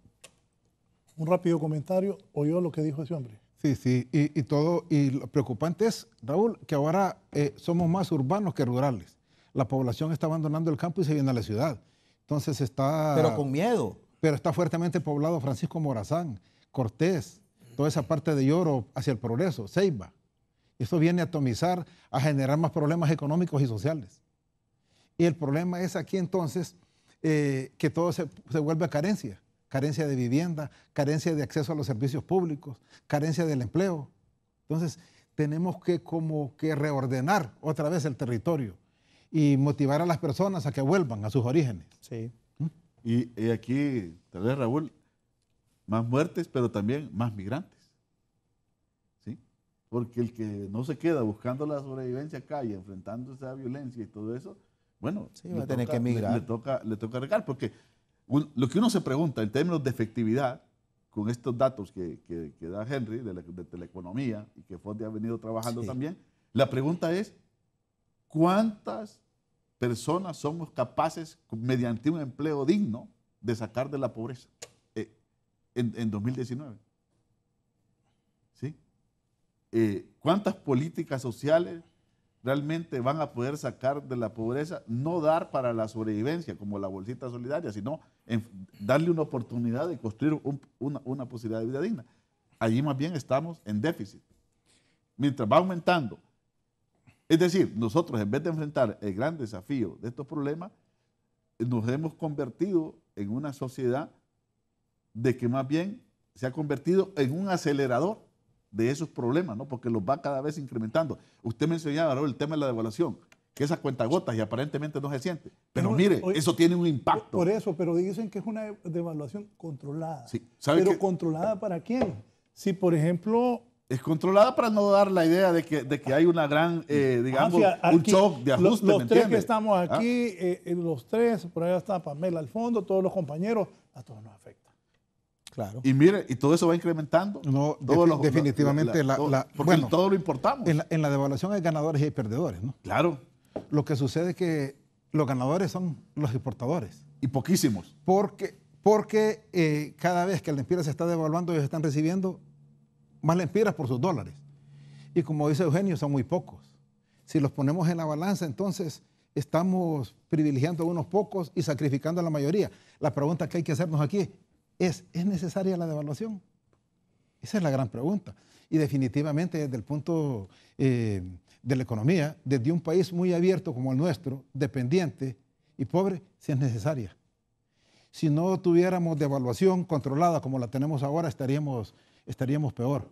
Un rápido comentario, oyó lo que dijo ese hombre. Sí, y lo preocupante es, Raúl, que ahora somos más urbanos que rurales. La población está abandonando el campo y se viene a la ciudad. Entonces está... Pero con miedo. Pero está fuertemente poblado Francisco Morazán, Cortés, toda esa parte de Lloro hacia el Progreso, Ceiba. Eso viene a atomizar, a generar más problemas económicos y sociales. Y el problema es aquí entonces que todo se vuelve carencia. Carencia de vivienda, carencia de acceso a los servicios públicos, carencia del empleo. Entonces, tenemos que como que reordenar otra vez el territorio y motivar a las personas a que vuelvan a sus orígenes. Sí. Y aquí, tal vez, Raúl, más muertes, pero también más migrantes. ¿Sí? Porque el que no se queda buscando la sobrevivencia acá y enfrentándose a violencia y todo eso, bueno, sí, va a tener que emigrar. Le toca arreglar, porque lo que uno se pregunta en términos de efectividad, con estos datos que da Henry de la economía y que Fonde ha venido trabajando también, la pregunta es, ¿cuántas personas somos capaces, mediante un empleo digno, de sacar de la pobreza en 2019? ¿Sí? ¿Cuántas políticas sociales realmente van a poder sacar de la pobreza, no dar para la sobrevivencia como la bolsita solidaria, sino darle una oportunidad de construir una posibilidad de vida digna? Allí más bien estamos en déficit. Mientras va aumentando. Es decir, nosotros en vez de enfrentar el gran desafío de estos problemas, nos hemos convertido en una sociedad de que más bien se ha convertido en un acelerador de esos problemas, ¿no? Porque los va cada vez incrementando. Usted mencionaba, Raúl, el tema de la devaluación, que esa cuentagotas y aparentemente no se siente. Pero mire, eso tiene un impacto. Por eso, pero dicen que es una devaluación controlada. Sí. ¿Pero controlada para quién? Si, por ejemplo... Es controlada para no dar la idea de que hay una gran, digamos, un shock de ajuste. Los tres que estamos aquí, los tres, por allá está Pamela al fondo, todos los compañeros, a todos nos afecta. Claro. Y mire, y todo eso va incrementando. No, definitivamente. Porque todo lo importamos. En la devaluación hay ganadores y hay perdedores, ¿no? Claro. Lo que sucede es que los ganadores son los exportadores. Y poquísimos. Porque cada vez que el Lempira se está devaluando, ellos están recibiendo más lempiras por sus dólares. Y como dice Eugenio, son muy pocos. Si los ponemos en la balanza, entonces estamos privilegiando a unos pocos y sacrificando a la mayoría. La pregunta que hay que hacernos aquí ¿es necesaria la devaluación? Esa es la gran pregunta. Y definitivamente desde el punto de la economía, desde un país muy abierto como el nuestro, dependiente y pobre, sí es necesaria. Si no tuviéramos devaluación controlada como la tenemos ahora, estaríamos peor.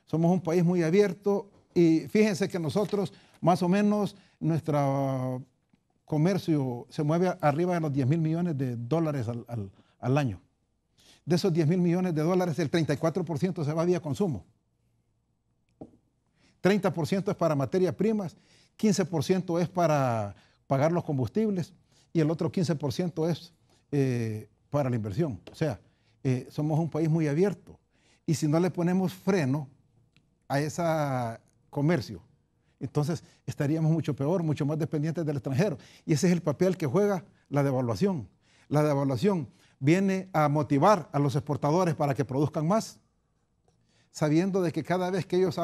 Somos un país muy abierto y fíjense que nosotros, más o menos, nuestro comercio se mueve arriba de los 10.000 millones de dólares al año. De esos 10.000 millones de dólares, el 34% se va vía consumo. 30% es para materias primas, 15% es para pagar los combustibles y el otro 15% es para la inversión. O sea, somos un país muy abierto y si no le ponemos freno a ese comercio, entonces estaríamos mucho peor, mucho más dependientes del extranjero. Y ese es el papel que juega la devaluación. La devaluación viene a motivar a los exportadores para que produzcan más, sabiendo de que cada vez que ellos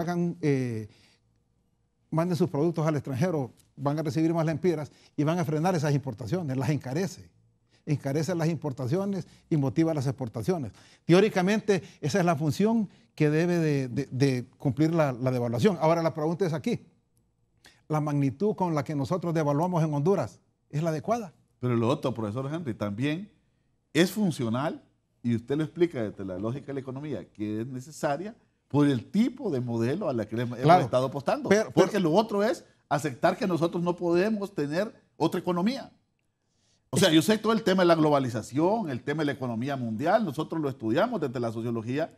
manden sus productos al extranjero, van a recibir más lempiras y van a frenar esas importaciones, las encarece las importaciones y motiva las exportaciones. Teóricamente, esa es la función que debe de cumplir la devaluación. Ahora la pregunta es aquí, ¿la magnitud con la que nosotros devaluamos en Honduras es la adecuada? Pero lo otro, profesor Henry, también es funcional, y usted lo explica desde la lógica de la economía, que es necesaria por el tipo de modelo a la que hemos estado apostando. Porque lo otro es aceptar que nosotros no podemos tener otra economía. O sea, yo sé todo el tema de la globalización, el tema de la economía mundial, nosotros lo estudiamos desde la sociología,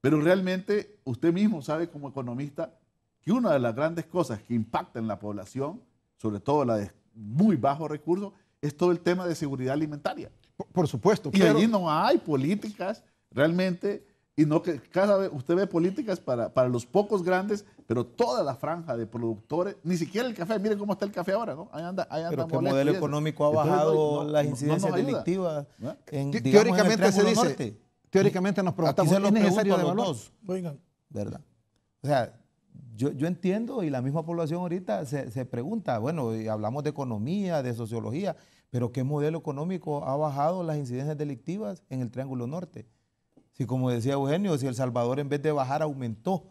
pero realmente usted mismo sabe como economista que una de las grandes cosas que impactan en la población, sobre todo la de muy bajos recursos, es todo el tema de seguridad alimentaria. Por supuesto. Y allí no hay políticas realmente, y no que cada vez usted ve políticas para los pocos grandes, pero toda la franja de productores, ni siquiera el café, miren cómo está el café ahora, ¿no? Ahí anda pero ¿qué modelo económico ha bajado las incidencias delictivas? Teóricamente se dice, norte. Teóricamente nos preguntamos, ¿es necesario devaluar? ¿Verdad? O sea, yo entiendo y la misma población ahorita se pregunta, bueno, y hablamos de economía, de sociología, pero ¿qué modelo económico ha bajado las incidencias delictivas en el Triángulo Norte? Si como decía Eugenio, si El Salvador en vez de bajar aumentó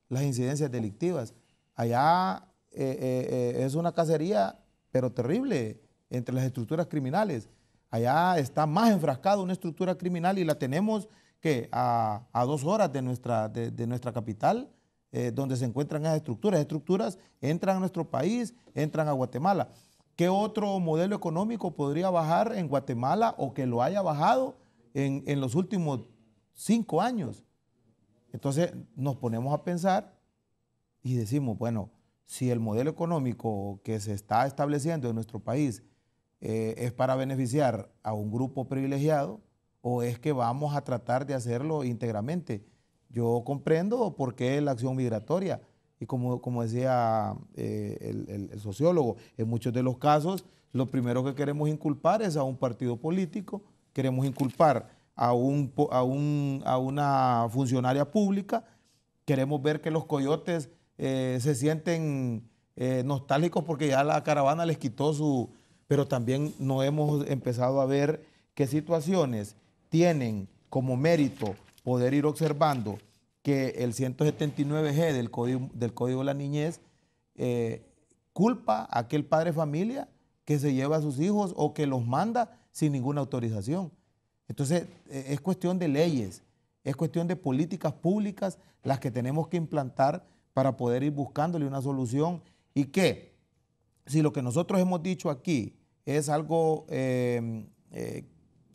las incidencias delictivas. Allá es una cacería, pero terrible, entre las estructuras criminales. Allá está más enfrascada una estructura criminal y la tenemos que a 2 horas de nuestra capital, donde se encuentran esas estructuras. Esas estructuras entran a nuestro país, entran a Guatemala. ¿Qué otro modelo económico podría bajar en Guatemala o que lo haya bajado en los últimos 5 años? Entonces nos ponemos a pensar y decimos, bueno, si el modelo económico que se está estableciendo en nuestro país es para beneficiar a un grupo privilegiado o es que vamos a tratar de hacerlo íntegramente. Yo comprendo por qué la acción migratoria y como decía el sociólogo, en muchos de los casos lo primero que queremos inculpar es a un partido político, queremos inculpar a una funcionaria pública, queremos ver que los coyotes se sienten nostálgicos porque ya la caravana les quitó su... Pero también no hemos empezado a ver qué situaciones tienen como mérito poder ir observando que el 179G del Código de la Niñez culpa a aquel padre de familia que se lleva a sus hijos o que los manda sin ninguna autorización. Entonces, es cuestión de leyes, es cuestión de políticas públicas las que tenemos que implantar para poder ir buscándole una solución y que, si lo que nosotros hemos dicho aquí es algo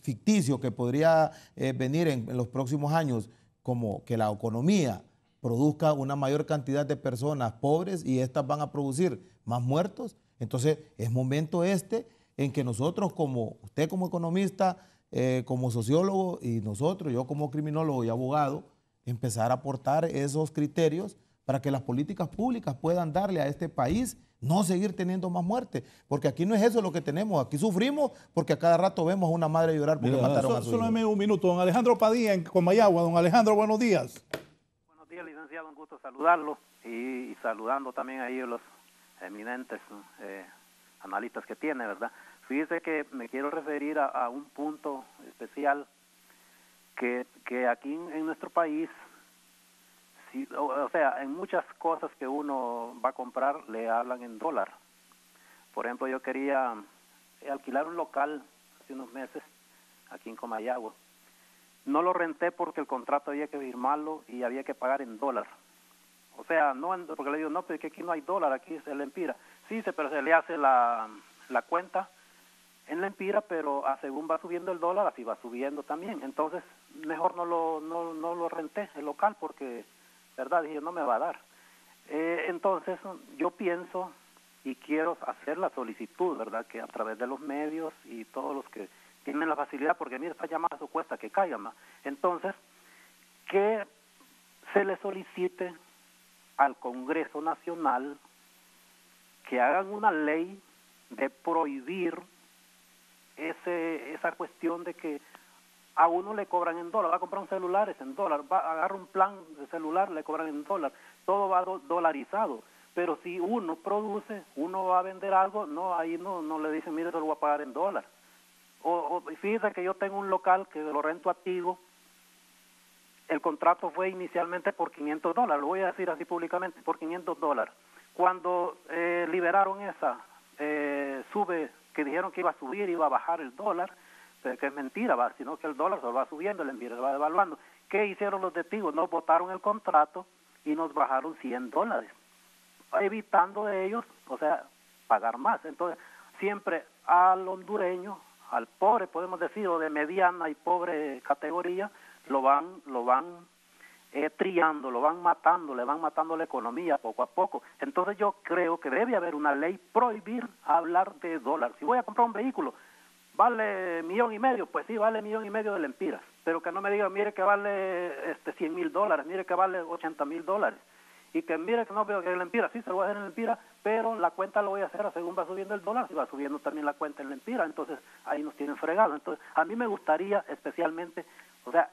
ficticio que podría venir en los próximos años, como que la economía produzca una mayor cantidad de personas pobres y estas van a producir más muertos, entonces es momento en que nosotros, como usted como economista, como sociólogo y nosotros, yo como criminólogo y abogado, empezar a aportar esos criterios para que las políticas públicas puedan darle a este país, no seguir teniendo más muertes, porque aquí no es eso lo que tenemos, aquí sufrimos porque a cada rato vemos a una madre llorar porque mataron a su hijo. Solo un minuto, don Alejandro Padilla en Comayagua. Don Alejandro, buenos días. Buenos días, licenciado, un gusto saludarlo y saludando también ahí eminentes analistas que tiene, ¿verdad? Fíjese que me quiero referir a un punto especial que aquí en nuestro país, o sea, en muchas cosas que uno va a comprar le hablan en dólar. Por ejemplo, yo quería alquilar un local hace unos meses aquí en Comayagua. No lo renté porque el contrato había que firmarlo y había que pagar en dólar. O sea, no, porque le digo, no, pero es que aquí no hay dólar, aquí es el Empira. Sí, pero se le hace la cuenta en la Empira, pero según va subiendo el dólar, así va subiendo también. Entonces, mejor no lo renté el local porque, verdad, dije, no me va a dar. Entonces, yo pienso y quiero hacer la solicitud, verdad, que a través de los medios y todos los que tienen la facilidad, porque mira, esta llamada eso cuesta que caiga más. Entonces, que se le solicite al Congreso Nacional que hagan una ley de prohibir esa cuestión de que a uno le cobran en dólar, va a comprar un celular, es en dólar, va a agarrar un plan de celular, le cobran en dólar, todo va dolarizado, pero si uno produce, uno va a vender algo, no, ahí no le dicen, mire, se lo voy a pagar en dólar. O fíjese que yo tengo un local que lo rento a Tigo, el contrato fue inicialmente por $500, lo voy a decir así públicamente, por $500. Cuando liberaron esa, que dijeron que iba a subir, iba a bajar el dólar, pero que es mentira, sino que el dólar se va subiendo, el envío se va devaluando. ¿Qué hicieron los de Tigo? Nos botaron el contrato y nos bajaron $100, evitando de ellos, o sea, pagar más. Entonces, siempre al hondureño, al pobre, podemos decir, o de mediana y pobre categoría, lo van triando, lo van matando, le van matando la economía poco a poco. Entonces yo creo que debe haber una ley prohibir hablar de dólar. Si voy a comprar un vehículo, vale $1,500,000, pues sí, vale $1,500,000 de lempiras, pero que no me digan, mire que vale $100,000, mire que vale $80,000, y que mire que no veo que el empira, sí se lo voy a hacer en el empira, pero la cuenta lo voy a hacer según va subiendo el dólar, si va subiendo también la cuenta en el empira, entonces ahí nos tienen fregados. Entonces a mí me gustaría especialmente, o sea,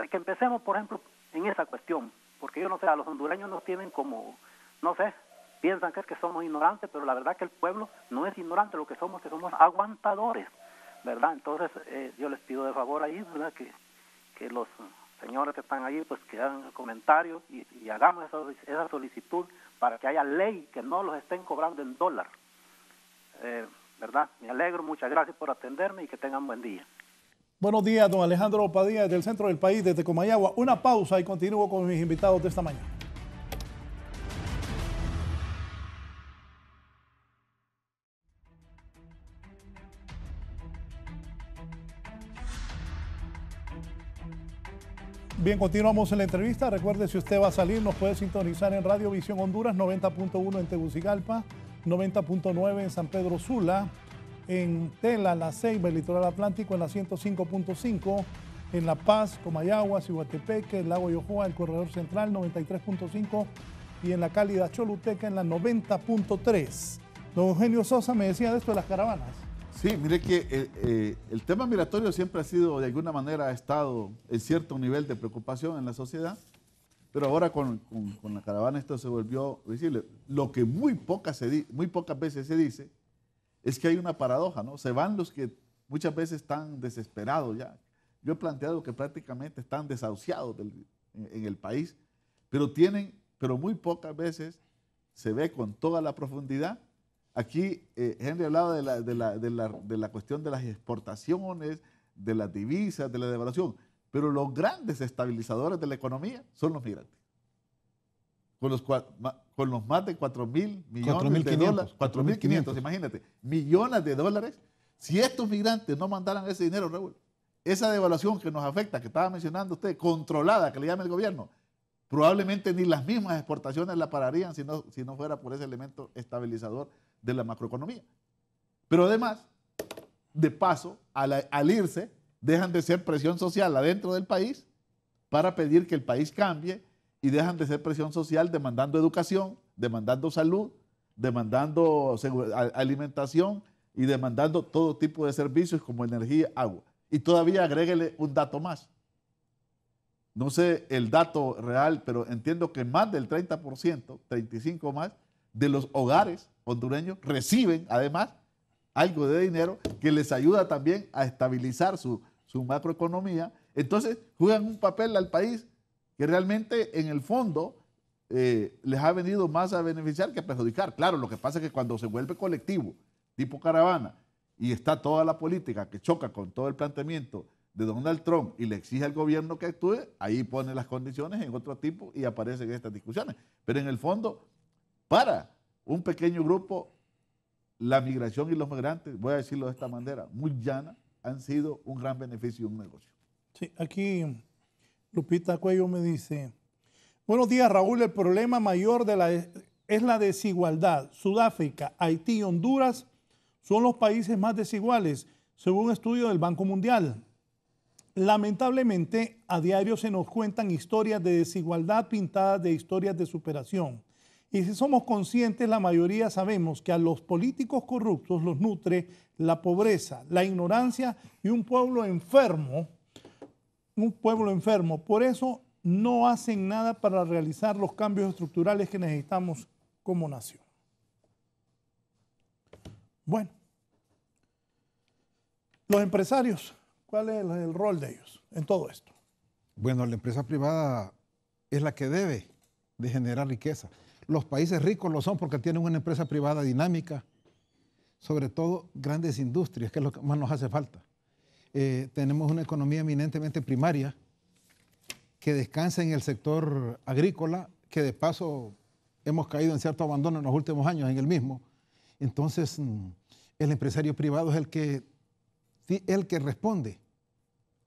que empecemos por ejemplo en esa cuestión, porque yo no sé, a los hondureños nos tienen como, no sé, piensan que es que somos ignorantes, pero la verdad que el pueblo no es ignorante, lo que somos aguantadores, ¿verdad? Entonces yo les pido de favor ahí, ¿verdad? Que los señores que están ahí, pues que hagan comentarios y hagamos esa solicitud para que haya ley que no los estén cobrando en dólar. ¿Verdad? Me alegro, muchas gracias por atenderme y que tengan buen día. Buenos días, don Alejandro Padilla, desde el centro del país, desde Comayagua. Una pausa y continúo con mis invitados de esta mañana. Bien, continuamos en la entrevista. Recuerde, si usted va a salir, nos puede sintonizar en Radio Visión Honduras, 90.1 en Tegucigalpa, 90.9 en San Pedro Sula, en Tela, La Ceiba, el Litoral Atlántico, en la 105.5, en La Paz, Comayagua, Cihuatepeque, el Lago Yojoa, el Corredor Central, 93.5, y en la cálida Choluteca, en la 90.3. Don Eugenio Sosa me decía de esto de las caravanas. Sí, mire que el tema migratorio siempre ha sido, de alguna manera, ha estado en cierto nivel de preocupación en la sociedad, pero ahora con la caravana esto se volvió visible. Lo que muy pocas veces se dice es que hay una paradoja, ¿no? Se van los que muchas veces están desesperados ya. Yo he planteado que prácticamente están desahuciados en el país, pero muy pocas veces se ve con toda la profundidad. Aquí Henry hablaba de la cuestión de las exportaciones, de las divisas, de la devaluación, pero los grandes estabilizadores de la economía son los migrantes. Con los más de 4.000 millones de dólares, 4.500, imagínate, millones de dólares, si estos migrantes no mandaran ese dinero, Raúl, esa devaluación que nos afecta, que estaba mencionando usted, controlada, que le llama el gobierno, probablemente ni las mismas exportaciones la pararían si no fuera por ese elemento estabilizador de la macroeconomía. Pero además, de paso, al irse, dejan de ser presión social adentro del país para pedir que el país cambie y dejan de ser presión social demandando educación, demandando salud, demandando alimentación y demandando todo tipo de servicios como energía, agua. Y todavía agréguele un dato más. No sé el dato real, pero entiendo que más del 30%, 35% más, de los hogares hondureños reciben además algo de dinero que les ayuda también a estabilizar su macroeconomía. Entonces juegan un papel al país que realmente en el fondo les ha venido más a beneficiar que a perjudicar. Claro, lo que pasa es que cuando se vuelve colectivo, tipo caravana, y está toda la política que choca con todo el planteamiento de Donald Trump y le exige al gobierno que actúe, ahí pone las condiciones en otro tipo y aparecen estas discusiones. Pero en el fondo, para un pequeño grupo, la migración y los migrantes, voy a decirlo de esta manera, muy llana, han sido un gran beneficio y un negocio. Sí, aquí Lupita Cuello me dice, buenos días Raúl, el problema mayor es la desigualdad. Sudáfrica, Haití y Honduras son los países más desiguales, según un estudio del Banco Mundial. Lamentablemente, a diario se nos cuentan historias de desigualdad pintadas de historias de superación. Y si somos conscientes, la mayoría sabemos que a los políticos corruptos los nutre la pobreza, la ignorancia y un pueblo enfermo. Por eso no hacen nada para realizar los cambios estructurales que necesitamos como nación. Bueno, los empresarios, ¿cuál es el rol de ellos en todo esto? Bueno, la empresa privada es la que debe de generar riqueza. Los países ricos lo son porque tienen una empresa privada dinámica, sobre todo grandes industrias, que es lo que más nos hace falta. Tenemos una economía eminentemente primaria que descansa en el sector agrícola, que de paso hemos caído en cierto abandono en los últimos años en el mismo. Entonces, el empresario privado es el que responde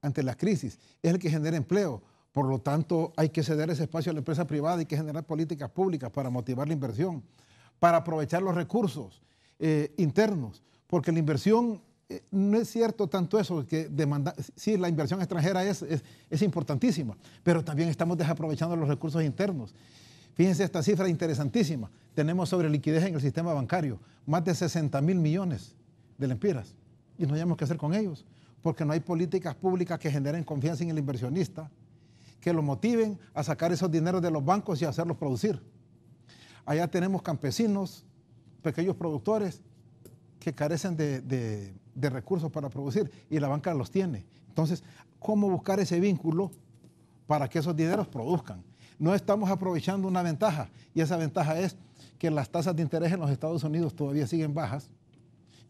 ante las crisis, es el que genera empleo. Por lo tanto, hay que ceder ese espacio a la empresa privada, hay que generar políticas públicas para motivar la inversión, para aprovechar los recursos internos, porque la inversión, no es cierto tanto eso, que sí, la inversión extranjera es importantísima, pero también estamos desaprovechando los recursos internos. Fíjense esta cifra interesantísima, tenemos sobre liquidez en el sistema bancario, más de 60.000 millones de lempiras, y no hayamos qué hacer con ellos, porque no hay políticas públicas que generen confianza en el inversionista, que lo motiven a sacar esos dineros de los bancos y hacerlos producir. Allá tenemos campesinos, pequeños productores que carecen de recursos para producir y la banca los tiene. Entonces, ¿cómo buscar ese vínculo para que esos dineros produzcan? No estamos aprovechando una ventaja y esa ventaja es que las tasas de interés en los Estados Unidos todavía siguen bajas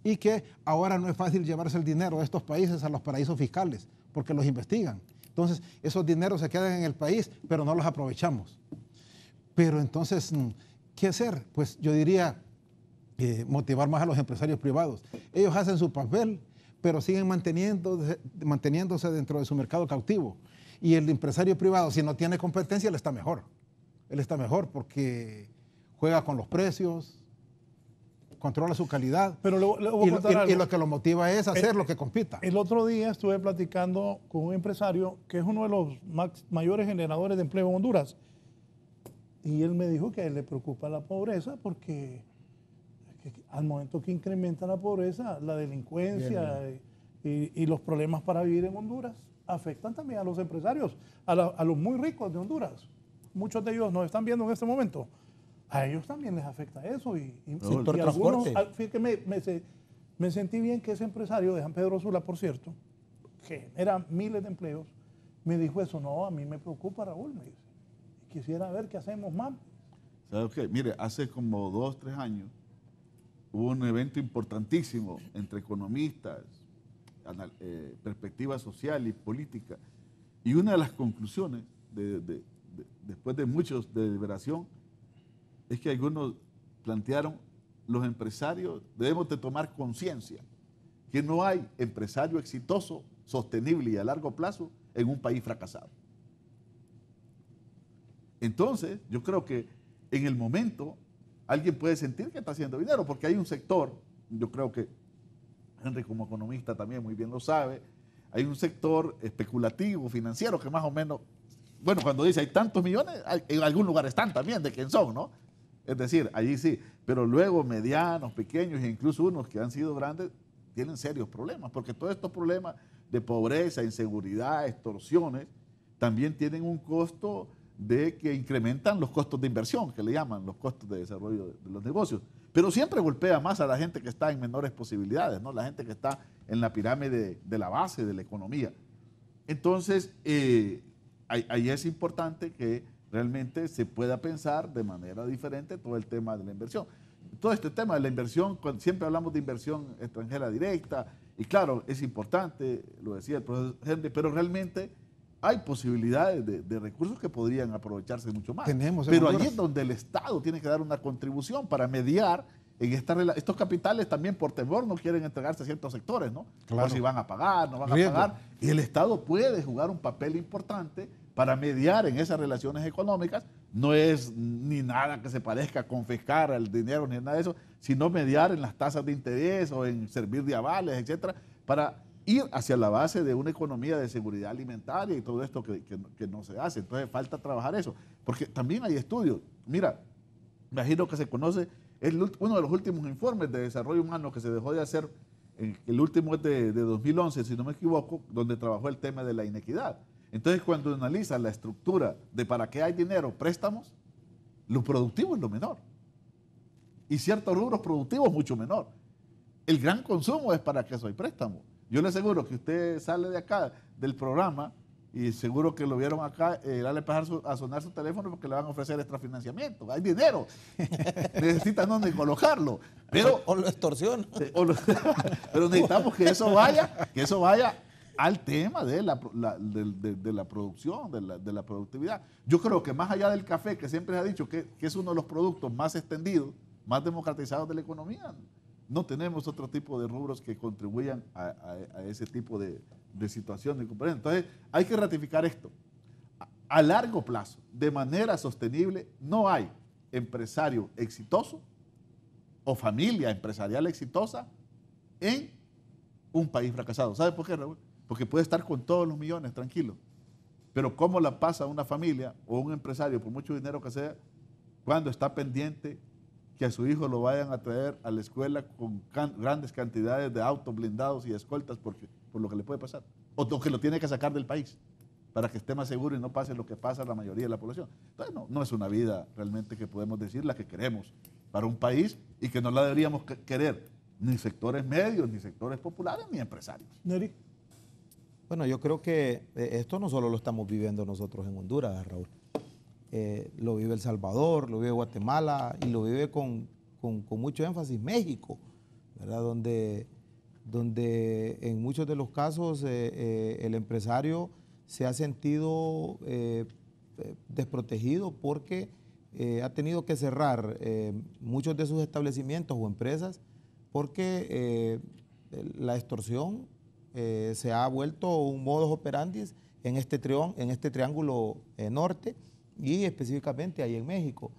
y que ahora no es fácil llevarse el dinero de estos países a los paraísos fiscales porque los investigan. Entonces, esos dineros se quedan en el país, pero no los aprovechamos. Pero entonces, ¿qué hacer? Pues yo diría motivar más a los empresarios privados. Ellos hacen su papel, pero siguen manteniéndose dentro de su mercado cautivo. Y el empresario privado, si no tiene competencia, él está mejor. Él está mejor porque juega con los precios, controla su calidad. Pero y lo que lo motiva es hacer lo que compita. El otro día estuve platicando con un empresario que es uno de los mayores generadores de empleo en Honduras. Y él me dijo que a él le preocupa la pobreza porque al momento que incrementa la pobreza, la delincuencia y los problemas para vivir en Honduras afectan también a los empresarios, a los muy ricos de Honduras. Muchos de ellos nos están viendo en este momento. A ellos también les afecta eso. Y algunos, fíjate, me sentí bien que ese empresario de San Pedro Sula, por cierto, que genera miles de empleos, me dijo eso. No, a mí me preocupa, Raúl, me dice. Quisiera ver qué hacemos más. ¿Sabes qué? Mire, hace como 2 o 3 años hubo un evento importantísimo entre economistas, perspectiva social y política. Y una de las conclusiones, después de muchos de deliberación, es que algunos plantearon, los empresarios debemos de tomar conciencia que no hay empresario exitoso, sostenible y a largo plazo en un país fracasado. Entonces, yo creo que en el momento alguien puede sentir que está haciendo dinero, porque hay un sector, yo creo que Henry como economista también muy bien lo sabe, hay un sector especulativo, financiero, que más o menos, bueno, cuando dice hay tantos millones, en algún lugar están también de quién son, ¿no? Es decir, allí sí, pero luego medianos, pequeños e incluso unos que han sido grandes tienen serios problemas, porque todos estos problemas de pobreza, inseguridad, extorsiones, también tienen un costo de que incrementan los costos de inversión, que le llaman los costos de desarrollo de los negocios. pero siempre golpea más a la gente que está en menores posibilidades, ¿no? La gente que está en la pirámide de la base de la economía. Entonces, ahí es importante que realmente se pueda pensar de manera diferente todo el tema de la inversión. Todo este tema de la inversión, siempre hablamos de inversión extranjera directa, y claro, es importante, lo decía el profesor Henry, pero realmente hay posibilidades de recursos que podrían aprovecharse mucho más. Pero allí es donde el Estado tiene que dar una contribución para mediar en estos capitales también por temor no quieren entregarse a ciertos sectores, ¿no? Claro. O si van a pagar, no van a pagar. Y el Estado puede jugar un papel importante para mediar en esas relaciones económicas. No es ni nada que se parezca a confiscar el dinero ni nada de eso, sino mediar en las tasas de interés o en servir de avales, etcétera, para ir hacia la base de una economía de seguridad alimentaria y todo esto que no se hace. Entonces falta trabajar eso, porque también hay estudios. Mira, imagino que se conoce, es uno de los últimos informes de desarrollo humano que se dejó de hacer, el último es de 2011, si no me equivoco, donde trabajó el tema de la inequidad. Entonces, cuando analiza la estructura de para qué hay dinero, préstamos, lo productivo es lo menor. Y ciertos rubros productivos mucho menor. El gran consumo es para que eso hay préstamo. Yo le aseguro que usted sale de acá, del programa, y seguro que lo vieron acá, le va a empezar a sonar su teléfono porque le van a ofrecer extrafinanciamiento. Hay dinero. Necesitan donde colocarlo. Pero, o lo extorsiona. Pero necesitamos que eso vaya al tema de la producción, de la productividad. Yo creo que más allá del café, que siempre se ha dicho que es uno de los productos más extendidos, más democratizados de la economía, no tenemos otro tipo de rubros que contribuyan a ese tipo de situación. Entonces, hay que ratificar esto. A largo plazo, de manera sostenible, no hay empresario exitoso o familia empresarial exitosa en un país fracasado. ¿Sabe por qué, Raúl? Porque puede estar con todos los millones, tranquilo. Pero ¿cómo la pasa una familia o un empresario, por mucho dinero que sea, cuando está pendiente que a su hijo lo vayan a traer a la escuela con grandes cantidades de autos blindados y escoltas por lo que le puede pasar? O que lo tiene que sacar del país para que esté más seguro y no pase lo que pasa a la mayoría de la población. Entonces, no es una vida realmente que podemos decir la que queremos para un país y que no la deberíamos querer ni sectores medios, ni sectores populares, ni empresarios. Neri. Bueno, yo creo que esto no solo lo estamos viviendo nosotros en Honduras, Raúl. Lo vive El Salvador, lo vive Guatemala y lo vive con mucho énfasis México, ¿verdad? Donde en muchos de los casos el empresario se ha sentido desprotegido porque ha tenido que cerrar muchos de sus establecimientos o empresas porque la extorsión se ha vuelto un modus operandi en este triángulo norte y específicamente ahí en México.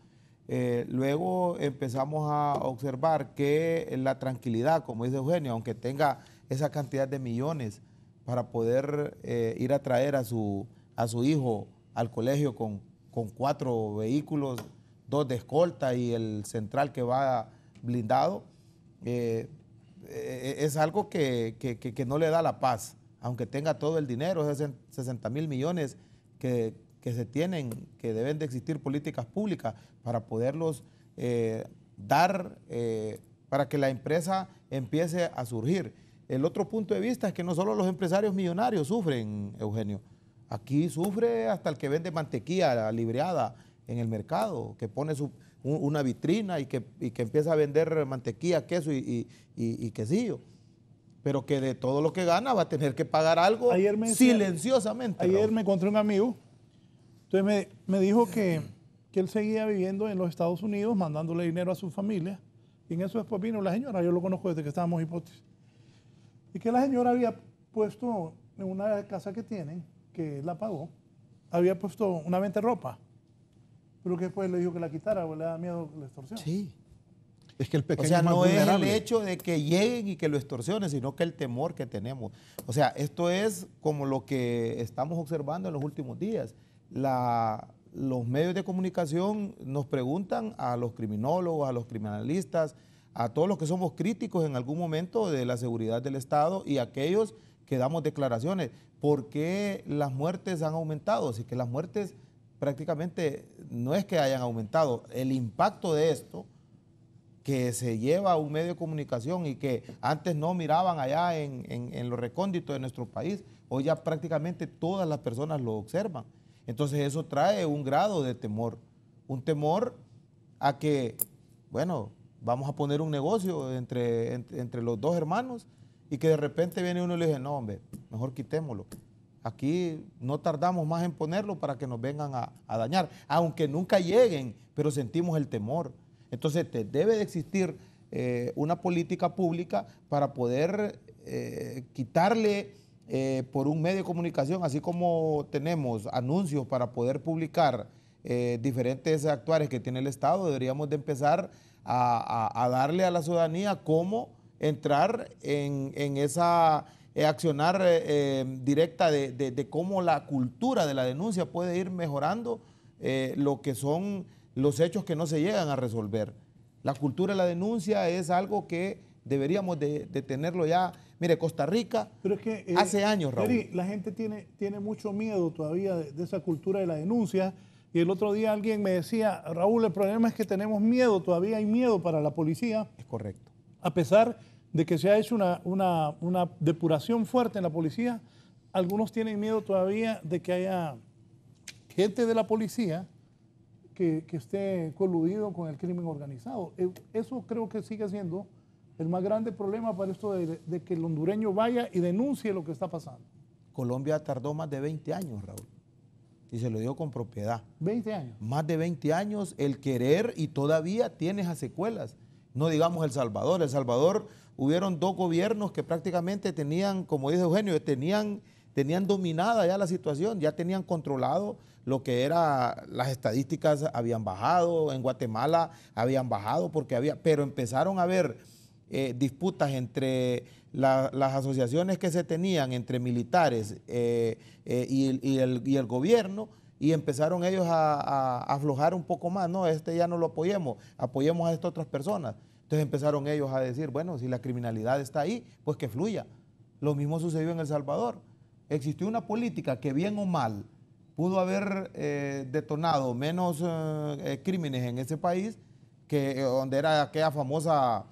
Luego empezamos a observar que la tranquilidad, como dice Eugenio, aunque tenga esa cantidad de millones para poder ir a traer a su hijo al colegio con 4 vehículos, 2 de escolta y el central que va blindado, es algo que no le da la paz, aunque tenga todo el dinero, esos 60,000 millones que se tienen, que deben de existir políticas públicas para poderlos dar, para que la empresa empiece a surgir. El otro punto de vista es que no solo los empresarios millonarios sufren, Eugenio, aquí sufre hasta el que vende mantequilla libreada en el mercado, que pone una vitrina y que empieza a vender mantequilla, queso y quesillo, pero que de todo lo que gana va a tener que pagar algo silenciosamente. Ayer me encontré un amigo, entonces me dijo que él seguía viviendo en los Estados Unidos, mandándole dinero a su familia, y en eso después vino la señora, yo lo conozco desde que estábamos hipótesis, y que la señora había puesto en una casa que tienen, que él la pagó, había puesto una venta de ropa, pero que después le dijo que la quitara o le da miedo la extorsión. Sí. Es que el pequeño o sea, no es el hecho de que lleguen y que lo extorsionen, sino que el temor que tenemos. O sea, esto es como lo que estamos observando en los últimos días. Los medios de comunicación nos preguntan a los criminólogos, a los criminalistas, a todos los que somos críticos en algún momento de la seguridad del Estado y aquellos que damos declaraciones, ¿por qué las muertes han aumentado? Así que las muertes prácticamente no es que hayan aumentado, el impacto de esto que se lleva un medio de comunicación y que antes no miraban allá en lo recóndito de nuestro país, hoy ya prácticamente todas las personas lo observan. Entonces eso trae un grado de temor, un temor a que, bueno, vamos a poner un negocio entre los dos hermanos y que de repente viene uno y le dice, no hombre, mejor quitémoslo. Aquí no tardamos más en ponerlo para que nos vengan a dañar, aunque nunca lleguen, pero sentimos el temor. Entonces debe de existir una política pública para poder quitarle por un medio de comunicación, así como tenemos anuncios para poder publicar diferentes actuares que tiene el Estado, deberíamos de empezar a darle a la ciudadanía cómo entrar en esa accionar directa de cómo la cultura de la denuncia puede ir mejorando lo que son los hechos que no se llegan a resolver. La cultura de la denuncia es algo que deberíamos de tenerlo ya. Mire, Costa Rica, pero es que, hace años, Raúl. Eri, la gente tiene mucho miedo todavía de esa cultura de la denuncia. Y el otro día alguien me decía, Raúl, el problema es que tenemos miedo, todavía hay miedo para la policía. Es correcto. A pesar de que se ha hecho una depuración fuerte en la policía, algunos tienen miedo todavía de que haya gente de la policía que esté coludido con el crimen organizado. Eso creo que sigue siendo el más grande problema para esto de que el hondureño vaya y denuncie lo que está pasando. Colombia tardó más de 20 años, Raúl. Y se lo digo con propiedad. 20 años. Más de 20 años el querer y todavía tiene esas secuelas. No digamos El Salvador. El Salvador hubieron 2 gobiernos que prácticamente tenían, como dice Eugenio, tenían dominada ya la situación, ya tenían controlado lo que era, las estadísticas habían bajado, en Guatemala habían bajado pero empezaron a haber disputas entre las asociaciones que se tenían entre militares y el gobierno, y empezaron ellos a aflojar un poco más. No, ya no lo apoyemos a estas otras personas. Entonces empezaron ellos a decir, bueno, si la criminalidad está ahí, pues que fluya. Lo mismo sucedió en El Salvador. Existió una política que bien o mal pudo haber detonado menos crímenes en ese país, donde era aquella famosa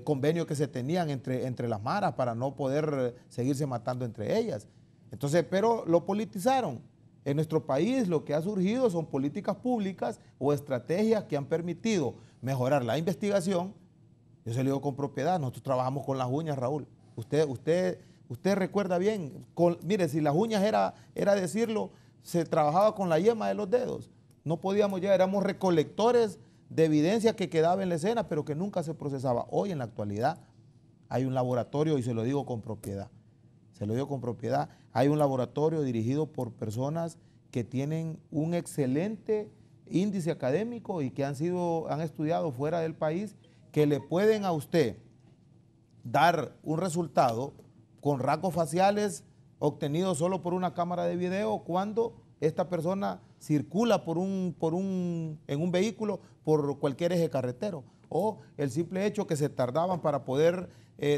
convenio que se tenían entre las maras para no poder seguirse matando entre ellas. Entonces, pero lo politizaron. En nuestro país lo que ha surgido son políticas públicas o estrategias que han permitido mejorar la investigación. Yo se lo digo con propiedad, nosotros trabajamos con las uñas, Raúl. Usted recuerda bien, mire, si las uñas era decirlo, se trabajaba con la yema de los dedos. No podíamos ya, éramos recolectores de evidencia que quedaba en la escena, pero que nunca se procesaba. Hoy, en la actualidad, hay un laboratorio, y se lo digo con propiedad, hay un laboratorio dirigido por personas que tienen un excelente índice académico y que han estudiado fuera del país, que le pueden a usted dar un resultado con rasgos faciales obtenidos solo por una cámara de video cuando esta persona circula en un vehículo por cualquier eje carretero, o el simple hecho que se tardaban para poder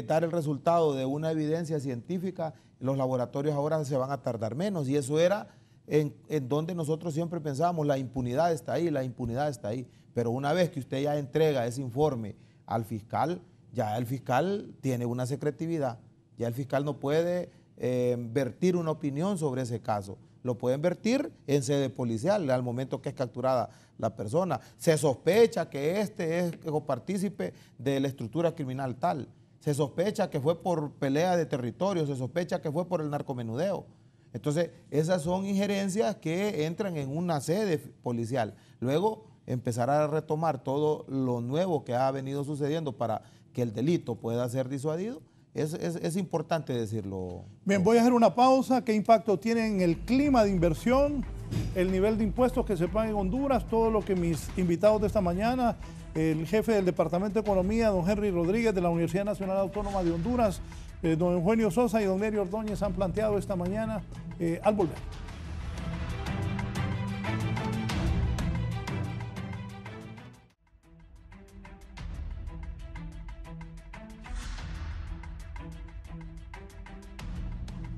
dar el resultado de una evidencia científica. Los laboratorios ahora se van a tardar menos, y eso era en donde nosotros siempre pensábamos, la impunidad está ahí, pero una vez que usted ya entrega ese informe al fiscal, ya el fiscal tiene una secretividad, ya el fiscal no puede vertir una opinión sobre ese caso. Lo pueden vertir en sede policial al momento que es capturada la persona. Se sospecha que este es copartícipe de la estructura criminal tal. Se sospecha que fue por pelea de territorio, se sospecha que fue por el narcomenudeo. Entonces, esas son injerencias que entran en una sede policial. Luego, empezar a retomar todo lo nuevo que ha venido sucediendo para que el delito pueda ser disuadido. Es importante decirlo. Bien, voy a hacer una pausa. ¿Qué impacto tiene en el clima de inversión, el nivel de impuestos que se paga en Honduras? Todo lo que mis invitados de esta mañana, el jefe del Departamento de Economía, don Henry Rodríguez, de la Universidad Nacional Autónoma de Honduras, don Eugenio Sosa y don Nerio Ordóñez han planteado esta mañana al volver.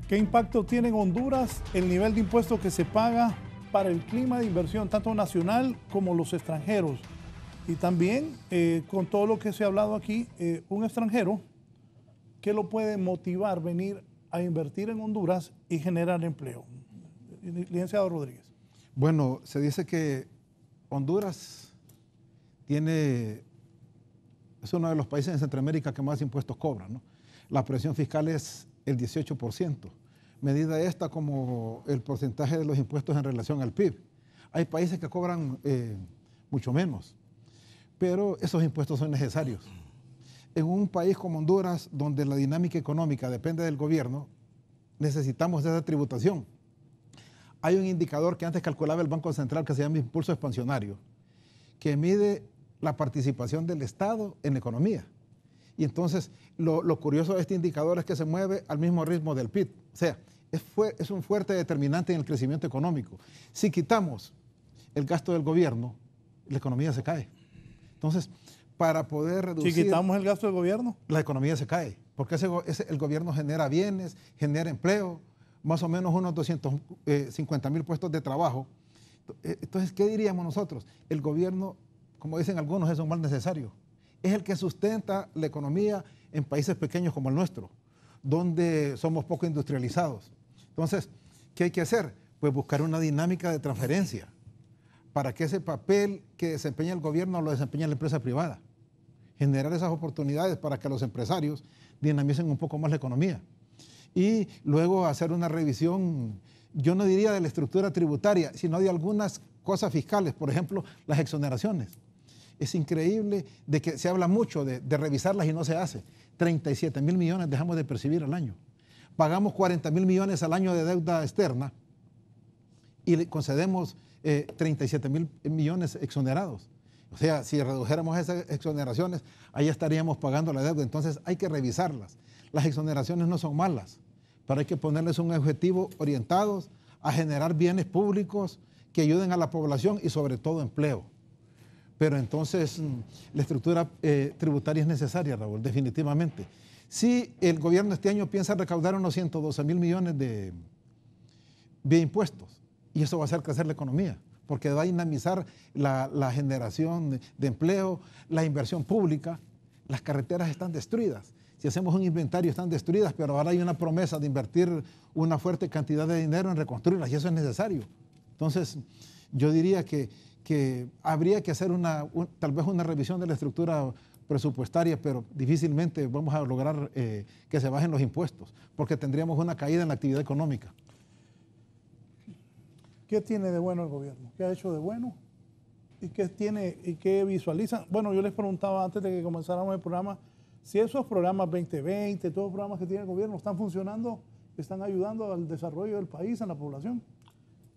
¿Qué impacto tiene en Honduras el nivel de impuestos que se paga para el clima de inversión, tanto nacional como los extranjeros? Y también, con todo lo que se ha hablado aquí, un extranjero, ¿qué lo puede motivar venir a invertir en Honduras y generar empleo? Licenciado Rodríguez. Bueno, se dice que Honduras es uno de los países en Centroamérica que más impuestos cobra, ¿no? La presión fiscal es el 18%, medida esta como el porcentaje de los impuestos en relación al PIB. Hay países que cobran mucho menos, pero esos impuestos son necesarios. En un país como Honduras, donde la dinámica económica depende del gobierno, necesitamos de esa tributación. Hay un indicador que antes calculaba el Banco Central que se llama impulso expansionario, que mide la participación del Estado en la economía. Y entonces, lo curioso de este indicador es que se mueve al mismo ritmo del PIB. O sea, es un fuerte determinante en el crecimiento económico. Si quitamos el gasto del gobierno, la economía se cae. Entonces, para poder reducir... Si quitamos el gasto del gobierno, la economía se cae, porque el gobierno genera bienes, genera empleo, más o menos unos 250,000 puestos de trabajo. Entonces, ¿qué diríamos nosotros? El gobierno, como dicen algunos, es un mal necesario. Es el que sustenta la economía en países pequeños como el nuestro, donde somos poco industrializados. Entonces, ¿qué hay que hacer? Pues buscar una dinámica de transferencia para que ese papel que desempeña el gobierno lo desempeñe la empresa privada. Generar esas oportunidades para que los empresarios dinamicen un poco más la economía. Y luego hacer una revisión, yo no diría de la estructura tributaria, sino de algunas cosas fiscales, por ejemplo, las exoneraciones. Es increíble de que se habla mucho de revisarlas y no se hace. 37,000 millones dejamos de percibir al año. Pagamos 40,000 millones al año de deuda externa y le concedemos 37,000 millones exonerados. O sea, si redujéramos esas exoneraciones, ahí estaríamos pagando la deuda. Entonces hay que revisarlas. Las exoneraciones no son malas, pero hay que ponerles un objetivo orientados a generar bienes públicos que ayuden a la población y sobre todo empleo. Pero entonces la estructura tributaria es necesaria, Raúl, definitivamente. Si el gobierno este año piensa recaudar unos 112,000 millones de impuestos, y eso va a hacer crecer la economía, porque va a dinamizar la generación de empleo, la inversión pública. Las carreteras están destruidas. Si hacemos un inventario, están destruidas, pero ahora hay una promesa de invertir una fuerte cantidad de dinero en reconstruirlas, y eso es necesario. Entonces, yo diría que habría que hacer tal vez una revisión de la estructura presupuestaria, pero difícilmente vamos a lograr que se bajen los impuestos, porque tendríamos una caída en la actividad económica. ¿Qué tiene de bueno el gobierno? ¿Qué ha hecho de bueno? ¿Y qué tiene y qué visualiza? Bueno, yo les preguntaba antes de que comenzáramos el programa, si esos programas 2020, todos los programas que tiene el gobierno, están funcionando, están ayudando al desarrollo del país, a la población.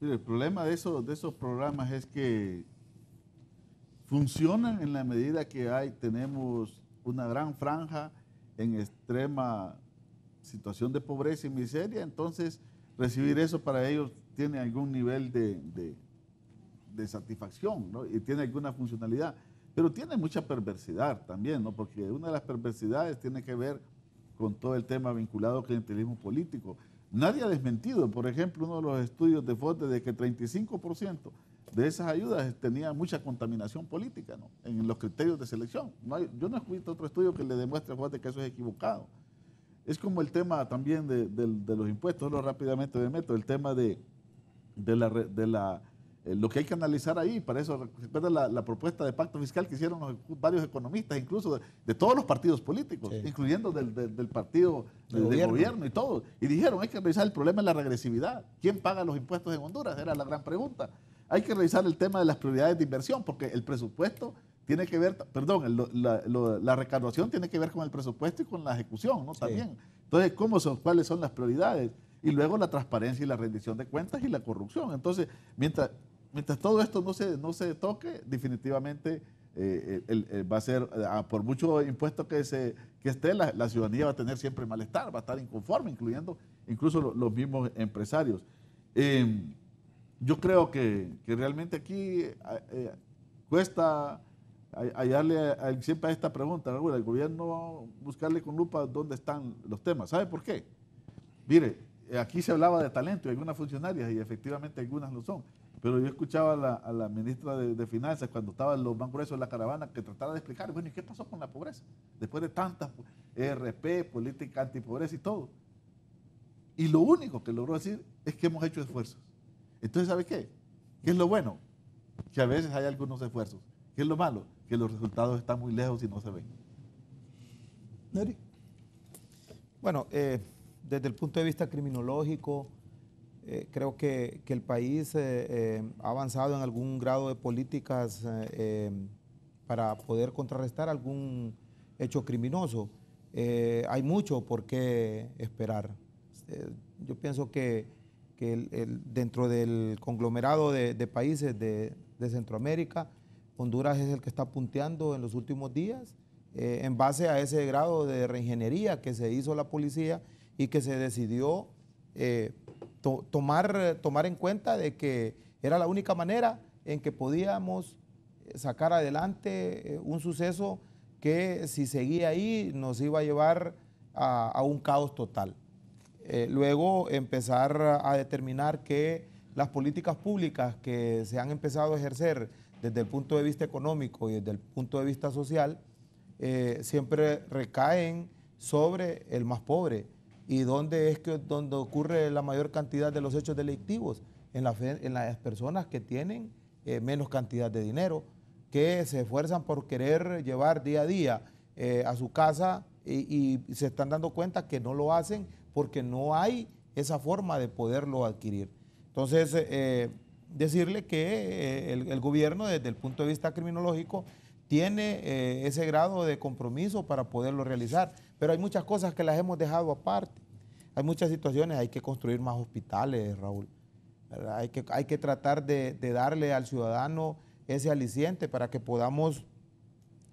Mire, el problema de esos programas es que funcionan en la medida que tenemos una gran franja en extrema situación de pobreza y miseria, entonces recibir eso para ellos tiene algún nivel de satisfacción, ¿no? Y tiene alguna funcionalidad, pero tiene mucha perversidad también, ¿no? Porque una de las perversidades tiene que ver con todo el tema vinculado al clientelismo político. Nadie ha desmentido, por ejemplo, uno de los estudios de Fote de que 35% de esas ayudas tenía mucha contaminación política, ¿no? En los criterios de selección. Yo no he visto otro estudio que le demuestre a Fote que eso es equivocado. Es como el tema también de los impuestos, lo rápidamente me meto, el tema lo que hay que analizar ahí. Para eso, recuerda la propuesta de pacto fiscal que hicieron varios economistas, incluso de todos los partidos políticos, sí, incluyendo del partido del gobierno y todo. Y dijeron, hay que revisar el problema de la regresividad. ¿Quién paga los impuestos en Honduras? Era la gran pregunta. Hay que revisar el tema de las prioridades de inversión, porque el presupuesto tiene que ver, la recaudación tiene que ver con el presupuesto y con la ejecución, ¿no? Sí. También. Entonces, ¿cuáles son las prioridades? Y luego la transparencia y la rendición de cuentas y la corrupción. Entonces, mientras todo esto no se toque, definitivamente va a ser, por mucho impuesto que esté, la ciudadanía va a tener siempre malestar, va a estar inconforme, incluyendo incluso los mismos empresarios. Yo creo que realmente aquí cuesta hallarle siempre a esta pregunta, Raúl, al gobierno buscarle con lupa dónde están los temas. ¿Sabe por qué? Mire, aquí se hablaba de talento y algunas funcionarias, y efectivamente algunas lo son, Pero yo escuchaba a la ministra de Finanzas cuando estaban los más gruesos en la caravana que trataba de explicar, bueno, ¿y qué pasó con la pobreza? Después de tantas ERP, política antipobreza y todo. Y lo único que logró decir es que hemos hecho esfuerzos. Entonces, ¿sabe qué? ¿Qué es lo bueno? Que a veces hay algunos esfuerzos. ¿Qué es lo malo? Que los resultados están muy lejos y no se ven. Neri. Bueno, desde el punto de vista criminológico, creo que el país ha avanzado en algún grado de políticas para poder contrarrestar algún hecho criminoso. Hay mucho por qué esperar. Yo pienso que dentro del conglomerado de países de Centroamérica, Honduras es el que está punteando en los últimos días en base a ese grado de reingeniería que se hizo la policía y que se decidió tomar en cuenta de que era la única manera en que podíamos sacar adelante un suceso que si seguía ahí nos iba a llevar a un caos total. Luego empezar a determinar que las políticas públicas que se han empezado a ejercer desde el punto de vista económico y desde el punto de vista social siempre recaen sobre el más pobre. ¿Y dónde es donde ocurre la mayor cantidad de los hechos delictivos? En las personas que tienen menos cantidad de dinero, que se esfuerzan por querer llevar día a día a su casa y se están dando cuenta que no lo hacen porque no hay esa forma de poderlo adquirir. Entonces, decirle que el gobierno desde el punto de vista criminológico tiene ese grado de compromiso para poderlo realizar, pero hay muchas cosas que las hemos dejado aparte. Hay muchas situaciones, hay que construir más hospitales, Raúl. Hay que tratar de darle al ciudadano ese aliciente para que podamos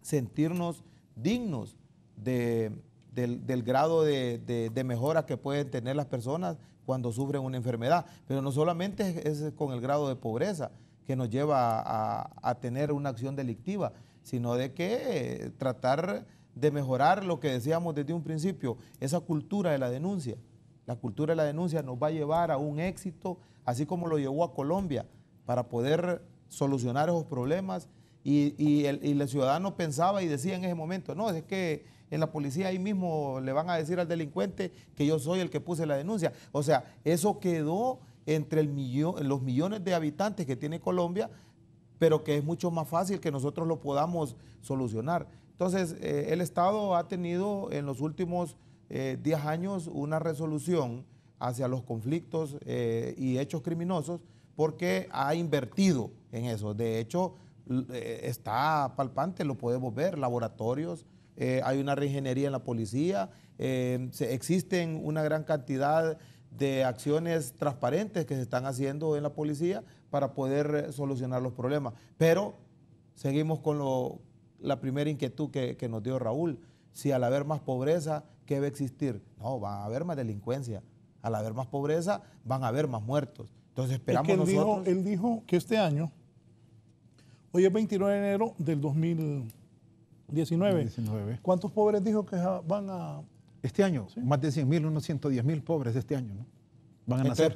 sentirnos dignos del grado de mejora que pueden tener las personas cuando sufren una enfermedad. Pero no solamente es con el grado de pobreza que nos lleva a tener una acción delictiva, sino de que tratar de mejorar lo que decíamos desde un principio, esa cultura de la denuncia. La cultura de la denuncia nos va a llevar a un éxito, así como lo llevó a Colombia, para poder solucionar esos problemas. Y el ciudadano pensaba y decía en ese momento, no, es que en la policía ahí mismo le van a decir al delincuente que yo soy el que puse la denuncia. O sea, eso quedó entre los millones de habitantes que tiene Colombia, pero que es mucho más fácil que nosotros lo podamos solucionar. Entonces, el Estado ha tenido en los últimos 10 años una resolución hacia los conflictos y hechos criminosos porque ha invertido en eso. De hecho, está palpante, lo podemos ver, laboratorios, hay una reingeniería en la policía, existen una gran cantidad de acciones transparentes que se están haciendo en la policía para poder solucionar los problemas. Pero seguimos con la primera inquietud que nos dio Raúl. Si al haber más pobreza, ¿qué va a existir? No, va a haber más delincuencia. Al haber más pobreza, van a haber más muertos. Entonces esperamos nosotros... Él dijo que este año, hoy es 29 de enero del 2019. ¿Cuántos pobres dijo que van a...? Este año, ¿sí? Más de 100.000, unos 110.000 pobres este año, ¿no? Van a Entonces nacer.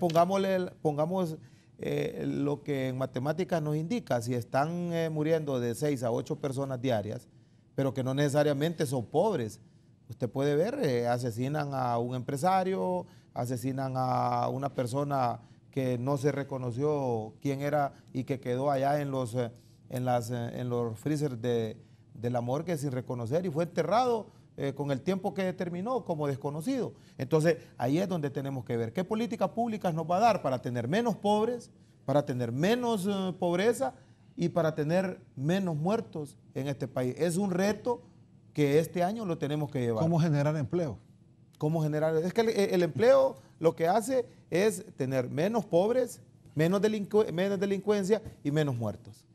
pongamos lo que en matemáticas nos indica, si están muriendo de 6 a 8 personas diarias, pero que no necesariamente son pobres. Usted puede ver, asesinan a un empresario, asesinan a una persona que no se reconoció quién era y que quedó allá en los freezers de la morgue sin reconocer y fue enterrado con el tiempo que determinó como desconocido. Entonces, ahí es donde tenemos que ver qué políticas públicas nos va a dar para tener menos pobres, para tener menos pobreza y para tener menos muertos en este país. Es un reto que este año lo tenemos que llevar. ¿Cómo generar empleo? ¿Cómo generar? Es que el empleo lo que hace es tener menos pobres, menos delincuencia y menos muertos.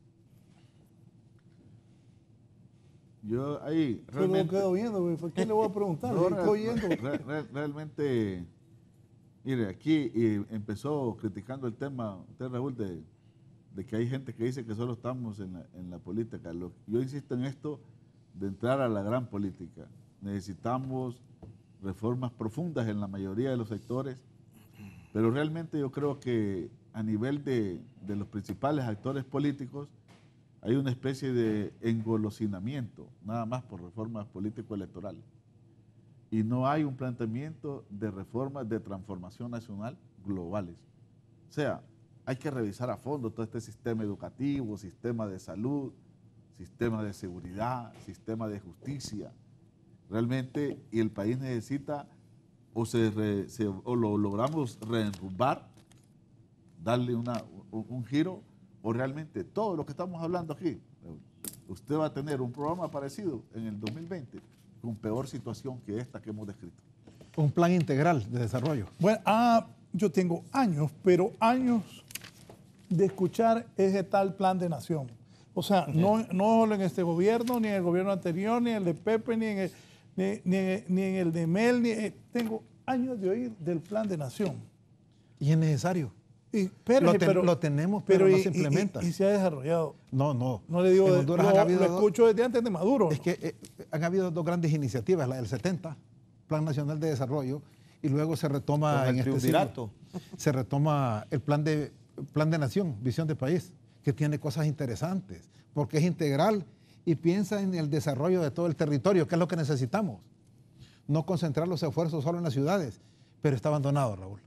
Yo ahí Yo lo quedo viendo, ¿por qué le voy a preguntar? No, Estoy oyendo. realmente, mire, aquí empezó criticando el tema, usted Raúl, de que hay gente que dice que solo estamos en la política. Yo insisto en esto de entrar a la gran política. Necesitamos reformas profundas en la mayoría de los sectores, pero realmente yo creo que a nivel de los principales actores políticos hay una especie de engolosinamiento, nada más por reformas político-electorales. Y no hay un planteamiento de reformas de transformación nacional globales. O sea, hay que revisar a fondo todo este sistema educativo, sistema de salud, sistema de seguridad, sistema de justicia. Realmente, y el país necesita, o lo logramos reenrumbar, darle un giro, o realmente todo lo que estamos hablando aquí, usted va a tener un programa parecido en el 2020 con peor situación que esta que hemos descrito. Un plan integral de desarrollo. Bueno, yo tengo años, pero años de escuchar ese tal plan de nación. O sea, no solo en este gobierno, ni en el gobierno anterior, ni en el de Pepe, ni en el de Mel. Tengo años de oír del plan de nación. Y es necesario. Lo tenemos, pero no se implementa. Y se ha desarrollado. No. No le digo, En Honduras lo escucho desde antes de Maduro. Es que han habido dos grandes iniciativas, la del 70, Plan Nacional de Desarrollo, y luego se retoma en este siglo, se retoma el plan de Nación, Visión de País, que tiene cosas interesantes, porque es integral y piensa en el desarrollo de todo el territorio, que es lo que necesitamos. No concentrar los esfuerzos solo en las ciudades, pero está abandonado, Raúl.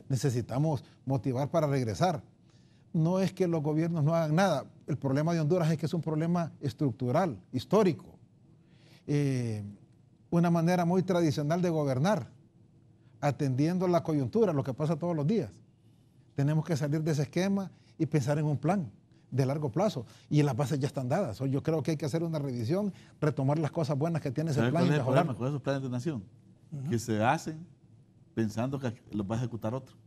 Necesitamos motivar para regresar. No es que los gobiernos no hagan nada. El problema de Honduras es que es un problema estructural, histórico. Una manera muy tradicional de gobernar, atendiendo la coyuntura, lo que pasa todos los días. Tenemos que salir de ese esquema y pensar en un plan de largo plazo. Y las bases ya están dadas. Yo creo que hay que hacer una revisión, retomar las cosas buenas que tiene ese plan y mejorarlo. Con esos planes de nación, que se hacen pensando que los va a ejecutar otro.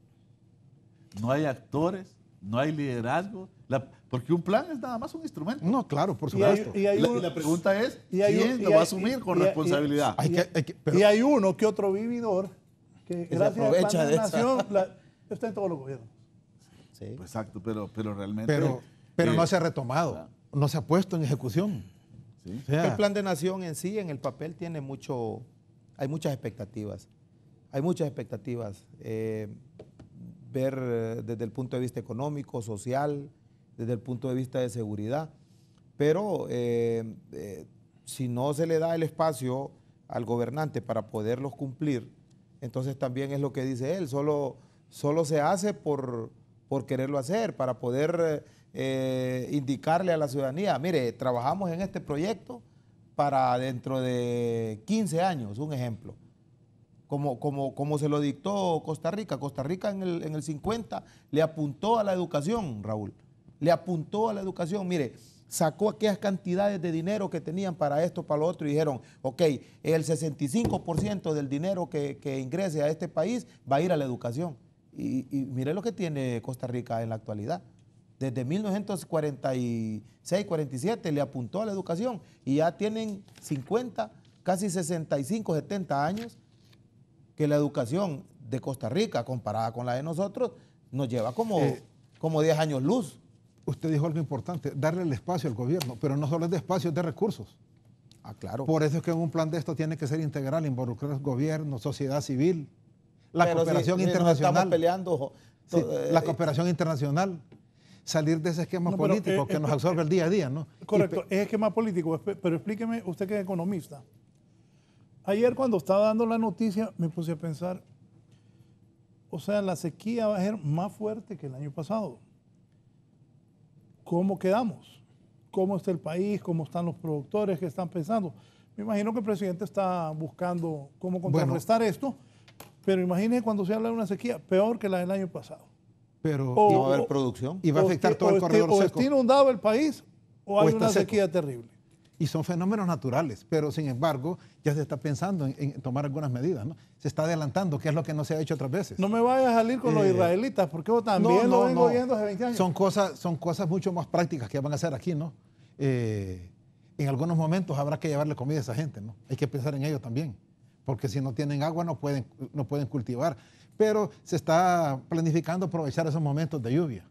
No hay actores, no hay liderazgo, porque un plan es nada más un instrumento. No, claro, por supuesto. Y la pregunta es, ¿quién lo va a asumir con responsabilidad? Y hay uno que otro vividor que gracias al plan de de nación está en todos los gobiernos. Sí. Pues exacto, pero realmente... Pero no se ha retomado, no se ha puesto en ejecución. ¿Sí? O sea, El plan de nación en sí, en el papel, hay muchas expectativas. Hay muchas expectativas. Ver desde el punto de vista económico, social, desde el punto de vista de seguridad. Pero si no se le da el espacio al gobernante para poderlos cumplir, entonces también es lo que dice él, solo se hace por quererlo hacer, para poder indicarle a la ciudadanía, mire, trabajamos en este proyecto para dentro de 15 años, un ejemplo. Como se lo dictó Costa Rica. Costa Rica en el 50 le apuntó a la educación, Raúl. Le apuntó a la educación. Mire, sacó aquellas cantidades de dinero que tenían para esto, para lo otro, y dijeron, ok, el 65% del dinero que ingrese a este país va a ir a la educación. Y mire lo que tiene Costa Rica en la actualidad. Desde 1946, 47 le apuntó a la educación y ya tienen 50, casi 65, 70 años que la educación de Costa Rica, comparada con la de nosotros, nos lleva como 10 años luz. Usted dijo algo importante, darle el espacio al gobierno, pero no solo es de espacio, es de recursos. Ah, claro. Por eso es que en un plan de esto tiene que ser integral, involucrar gobierno, sociedad civil, la Pero cooperación si internacional. Estamos peleando. La cooperación internacional, salir de ese esquema político que nos absorbe el día a día, ¿no? Correcto, es esquema político, pero explíqueme, usted que es economista. Ayer cuando estaba dando la noticia me puse a pensar, o sea, la sequía va a ser más fuerte que el año pasado. ¿Cómo quedamos? ¿Cómo está el país? ¿Cómo están los productores? ¿Qué están pensando? Me imagino que el presidente está buscando cómo contrarrestar esto, pero imagínese cuando se habla de una sequía peor que la del año pasado. Pero no va a haber producción. Y va a afectar todo el corredor seco. O está inundado el país o hay una sequía terrible. Y son fenómenos naturales, pero sin embargo ya se está pensando en tomar algunas medidas, ¿no? Se está adelantando, que es lo que no se ha hecho otras veces. No me vayas a salir con los israelitas, porque vos también lo vengo viendo hace 20 años. Son cosas mucho más prácticas que van a hacer aquí, ¿no? En algunos momentos habrá que llevarle comida a esa gente, ¿no? Hay que pensar en ello también, porque si no tienen agua no pueden cultivar. Pero se está planificando aprovechar esos momentos de lluvia,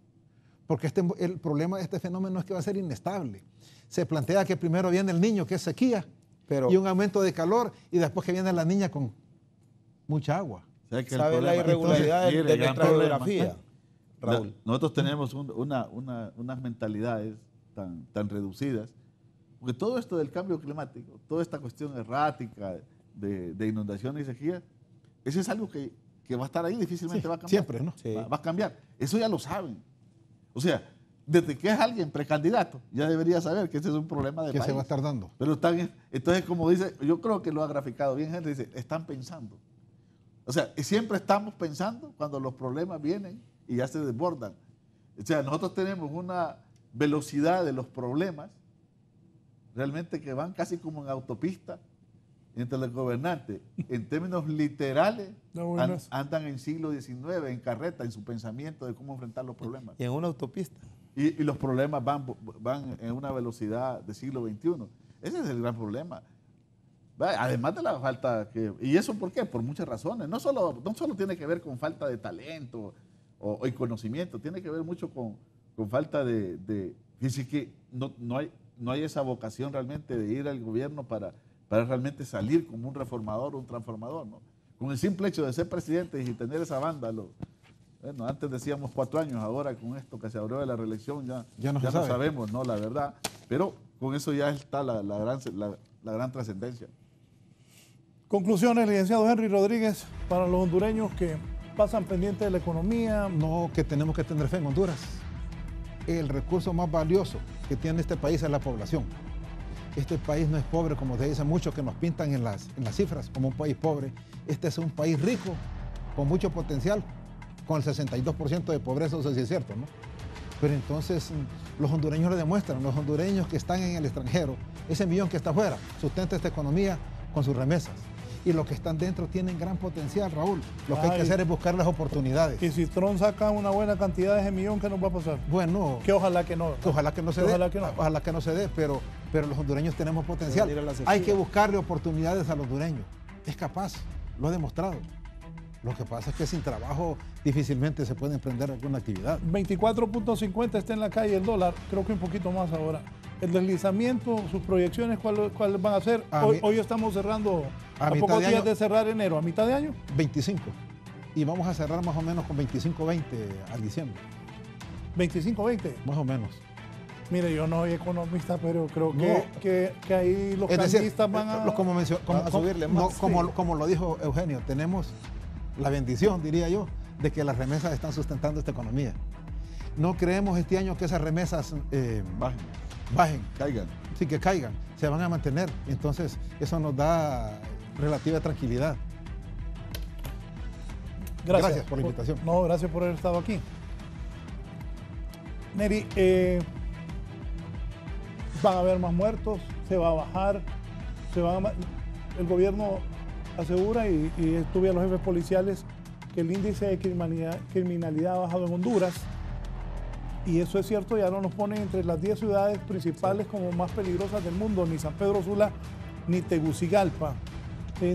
porque el problema de este fenómeno es que va a ser inestable. Se plantea que primero viene el niño, que es sequía, y un aumento de calor, y después que viene la niña con mucha agua. ¿Sabe la irregularidad de nuestra geografía? Raúl. Nosotros tenemos unas mentalidades tan reducidas, porque todo esto del cambio climático, toda esta cuestión errática de inundación y sequía, eso es algo que va a estar ahí, difícilmente va a cambiar. Siempre, ¿no? Sí. Va a cambiar. Eso ya lo saben. O sea, desde que es alguien precandidato, ya debería saber que ese es un problema de Que país. se va a estar dando. Pero entonces, como dice, yo creo que lo ha graficado bien Henry, dice, están pensando. O sea, siempre estamos pensando cuando los problemas vienen y ya se desbordan. O sea, nosotros tenemos una velocidad de los problemas realmente que van casi como en autopista entre los gobernantes. En términos literales, andan en siglo XIX, en carreta, en su pensamiento de cómo enfrentar los problemas. Y en una autopista. Y los problemas van en una velocidad de siglo XXI. Ese es el gran problema. Además de la falta ¿y eso por qué? Por muchas razones. No solo tiene que ver con falta de talento y conocimiento, tiene que ver mucho con falta de fíjese que no hay esa vocación realmente de ir al gobierno para realmente salir como un reformador o un transformador, ¿no? Con el simple hecho de ser presidente y tener esa banda, bueno, antes decíamos 4 años, ahora con esto que se abrió de la reelección ya no sabemos, ¿no? La verdad, pero con eso ya está la gran trascendencia. Conclusiones, licenciado Henry Rodríguez, para los hondureños que pasan pendientes de la economía. No, que tenemos que tener fe en Honduras. El recurso más valioso que tiene este país es la población. Este país no es pobre, como se dice mucho, que nos pintan en las cifras como un país pobre. Este es un país rico, con mucho potencial, con el 62% de pobreza, eso sí es cierto, ¿no? Pero entonces los hondureños lo demuestran, los hondureños que están en el extranjero, ese millón que está afuera, sustenta esta economía con sus remesas. Y los que están dentro tienen gran potencial, Raúl. Lo que hay que hacer es buscar las oportunidades. Y si Trump saca una buena cantidad de ese millón, ¿qué nos va a pasar? Bueno, que ojalá que no. Ojalá que no se dé. Ojalá que no se dé, pero los hondureños tenemos potencial. Hay que buscarle oportunidades a los hondureños. Es capaz, lo ha demostrado. Lo que pasa es que sin trabajo difícilmente se puede emprender alguna actividad. 24.50 está en la calle el dólar, creo que un poquito más ahora. El deslizamiento, sus proyecciones, ¿cuáles van a ser? Hoy estamos cerrando a pocos días de cerrar enero, ¿a mitad de año? 25. Y vamos a cerrar más o menos con 25.20 al diciembre. ¿25.20? Más o menos. Mire, yo no soy economista, pero creo que ahí los cambistas van a subirle más. Como lo dijo Eugenio, tenemos la bendición, diría yo, de que las remesas están sustentando esta economía. No creemos este año que esas remesas bajen. Caigan. Sí, que caigan. Se van a mantener. Entonces, eso nos da relativa tranquilidad. Gracias por la invitación. No, gracias por haber estado aquí. Neri, van a haber más muertos, se va a bajar, el gobierno asegura y estuve a los jefes policiales que el índice de criminalidad ha bajado en Honduras. Y eso es cierto, ya no nos ponen entre las 10 ciudades principales como más peligrosas del mundo, ni San Pedro Sula, ni Tegucigalpa.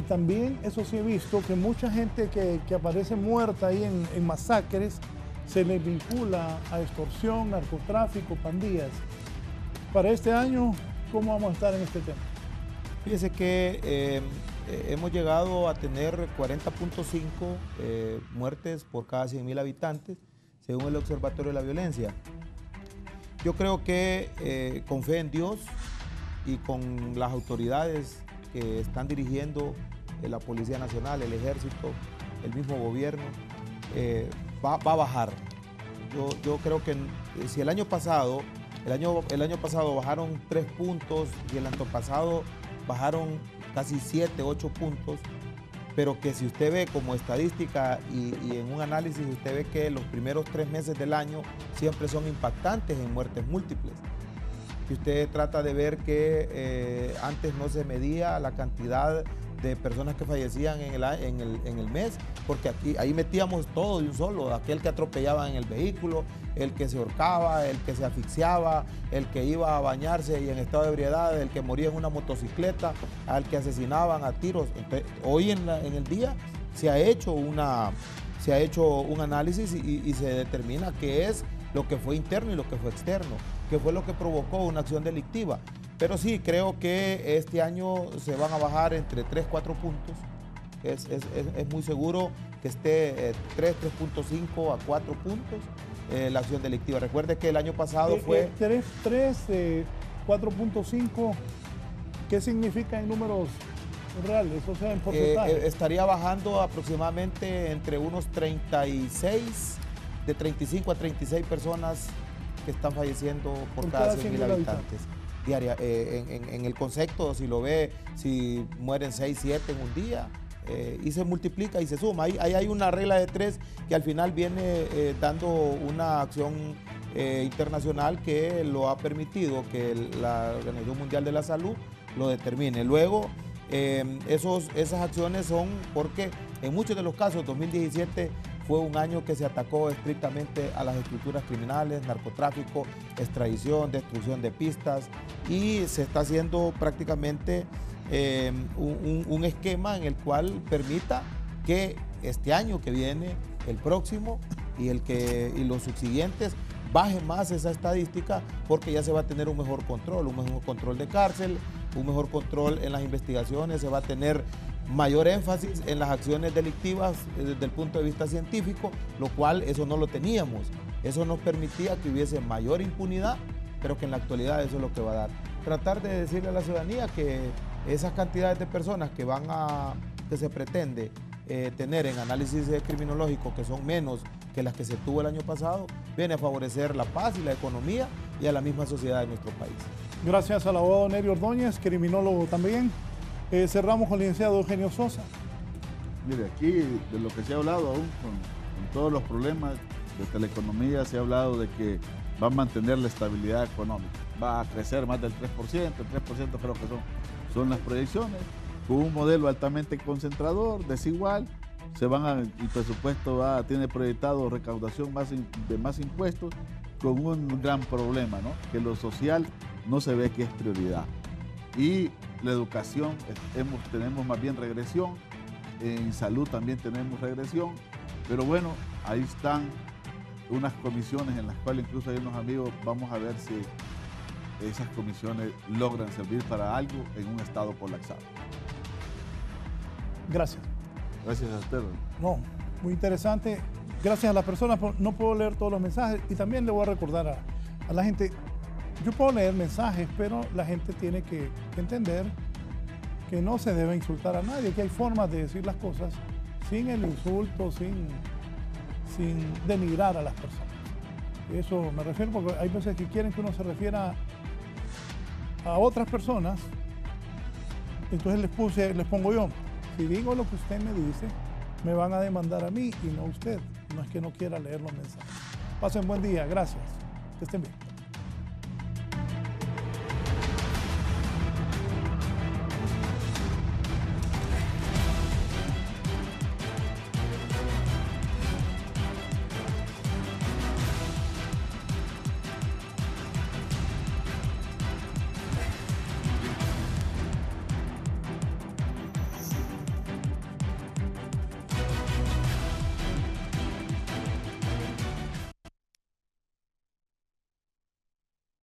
También, eso sí he visto, que mucha gente que aparece muerta ahí en masacres, se les vincula a extorsión, narcotráfico, pandillas. Para este año, ¿cómo vamos a estar en este tema? Fíjese que hemos llegado a tener 40.5 muertes por cada 100.000 habitantes, según el Observatorio de la Violencia. Yo creo que con fe en Dios y con las autoridades que están dirigiendo la Policía Nacional, el Ejército, el mismo gobierno, va a bajar. Yo creo que si el año pasado bajaron 3 puntos y el antepasado bajaron casi 7, 8 puntos, pero que si usted ve como estadística y en un análisis, usted ve que los primeros 3 meses del año siempre son impactantes en muertes múltiples. Si usted trata de ver que antes no se medía la cantidad de personas que fallecían en el mes, porque ahí metíamos todo de un solo, aquel que atropellaba en el vehículo, el que se ahorcaba, el que se asfixiaba, el que iba a bañarse y en estado de ebriedad, el que moría en una motocicleta, al que asesinaban a tiros. Entonces, hoy en el día se ha hecho un análisis y se determina qué es lo que fue interno y lo que fue externo, qué fue lo que provocó una acción delictiva. Pero sí, creo que este año se van a bajar entre 3, 4 puntos. Es muy seguro que esté 3.5 a 4 puntos. la acción delictiva. Recuerde que el año pasado fue... 4.5, ¿qué significa en números reales? O sea, en porcentaje. Estaría bajando aproximadamente entre unos 36, de 35 a 36 personas que están falleciendo por cada 100.000 habitantes diaria. En el concepto, si lo ve, si mueren 6, 7 en un día, y se multiplica y se suma. Ahí hay una regla de 3 que al final viene dando una acción internacional que lo ha permitido que la Organización Mundial de la Salud lo determine. Luego, esas acciones son porque en muchos de los casos 2017 fue un año que se atacó estrictamente a las estructuras criminales, narcotráfico, extradición, destrucción de pistas, y se está haciendo prácticamente un esquema en el cual permita que este año que viene, el próximo y los subsiguientes baje más esa estadística, porque ya se va a tener un mejor control de cárcel, un mejor control en las investigaciones, se va a tener mayor énfasis en las acciones delictivas desde el punto de vista científico, lo cual eso no lo teníamos. Eso nos permitía que hubiese mayor impunidad, pero que en la actualidad eso es lo que va a dar. Tratar de decirle a la ciudadanía que esas cantidades de personas que se pretende tener en análisis criminológico, que son menos que las que se tuvo el año pasado, viene a favorecer la paz y la economía y a la misma sociedad de nuestro país. Gracias al abogado Nery Ordóñez, criminólogo también. Cerramos con el licenciado Eugenio Sosa. Mire, aquí de lo que se ha hablado aún con todos los problemas de la economía, se ha hablado de que va a mantener la estabilidad económica, va a crecer más del 3%, el 3% creo que son las proyecciones, con un modelo altamente concentrador, desigual. El presupuesto tiene proyectado recaudación de más impuestos, con un gran problema, ¿no? Que lo social no se ve que es prioridad. Y la educación, tenemos más bien regresión, en salud también tenemos regresión, pero bueno, ahí están unas comisiones en las cuales incluso hay unos amigos, vamos a ver si esas comisiones logran servir para algo en un estado colapsado. Gracias. Gracias a usted. No, muy interesante. Gracias a las personas, no puedo leer todos los mensajes, y también le voy a recordar a la gente, yo puedo leer mensajes, pero la gente tiene que entender que no se debe insultar a nadie, que hay formas de decir las cosas sin el insulto, sin denigrar a las personas. Eso me refiero, porque hay veces que quieren que uno se refiera a otras personas, entonces les pongo yo, si digo lo que usted me dice, me van a demandar a mí y no a usted. No es que no quiera leer los mensajes. Pasen buen día, gracias. Que estén bien.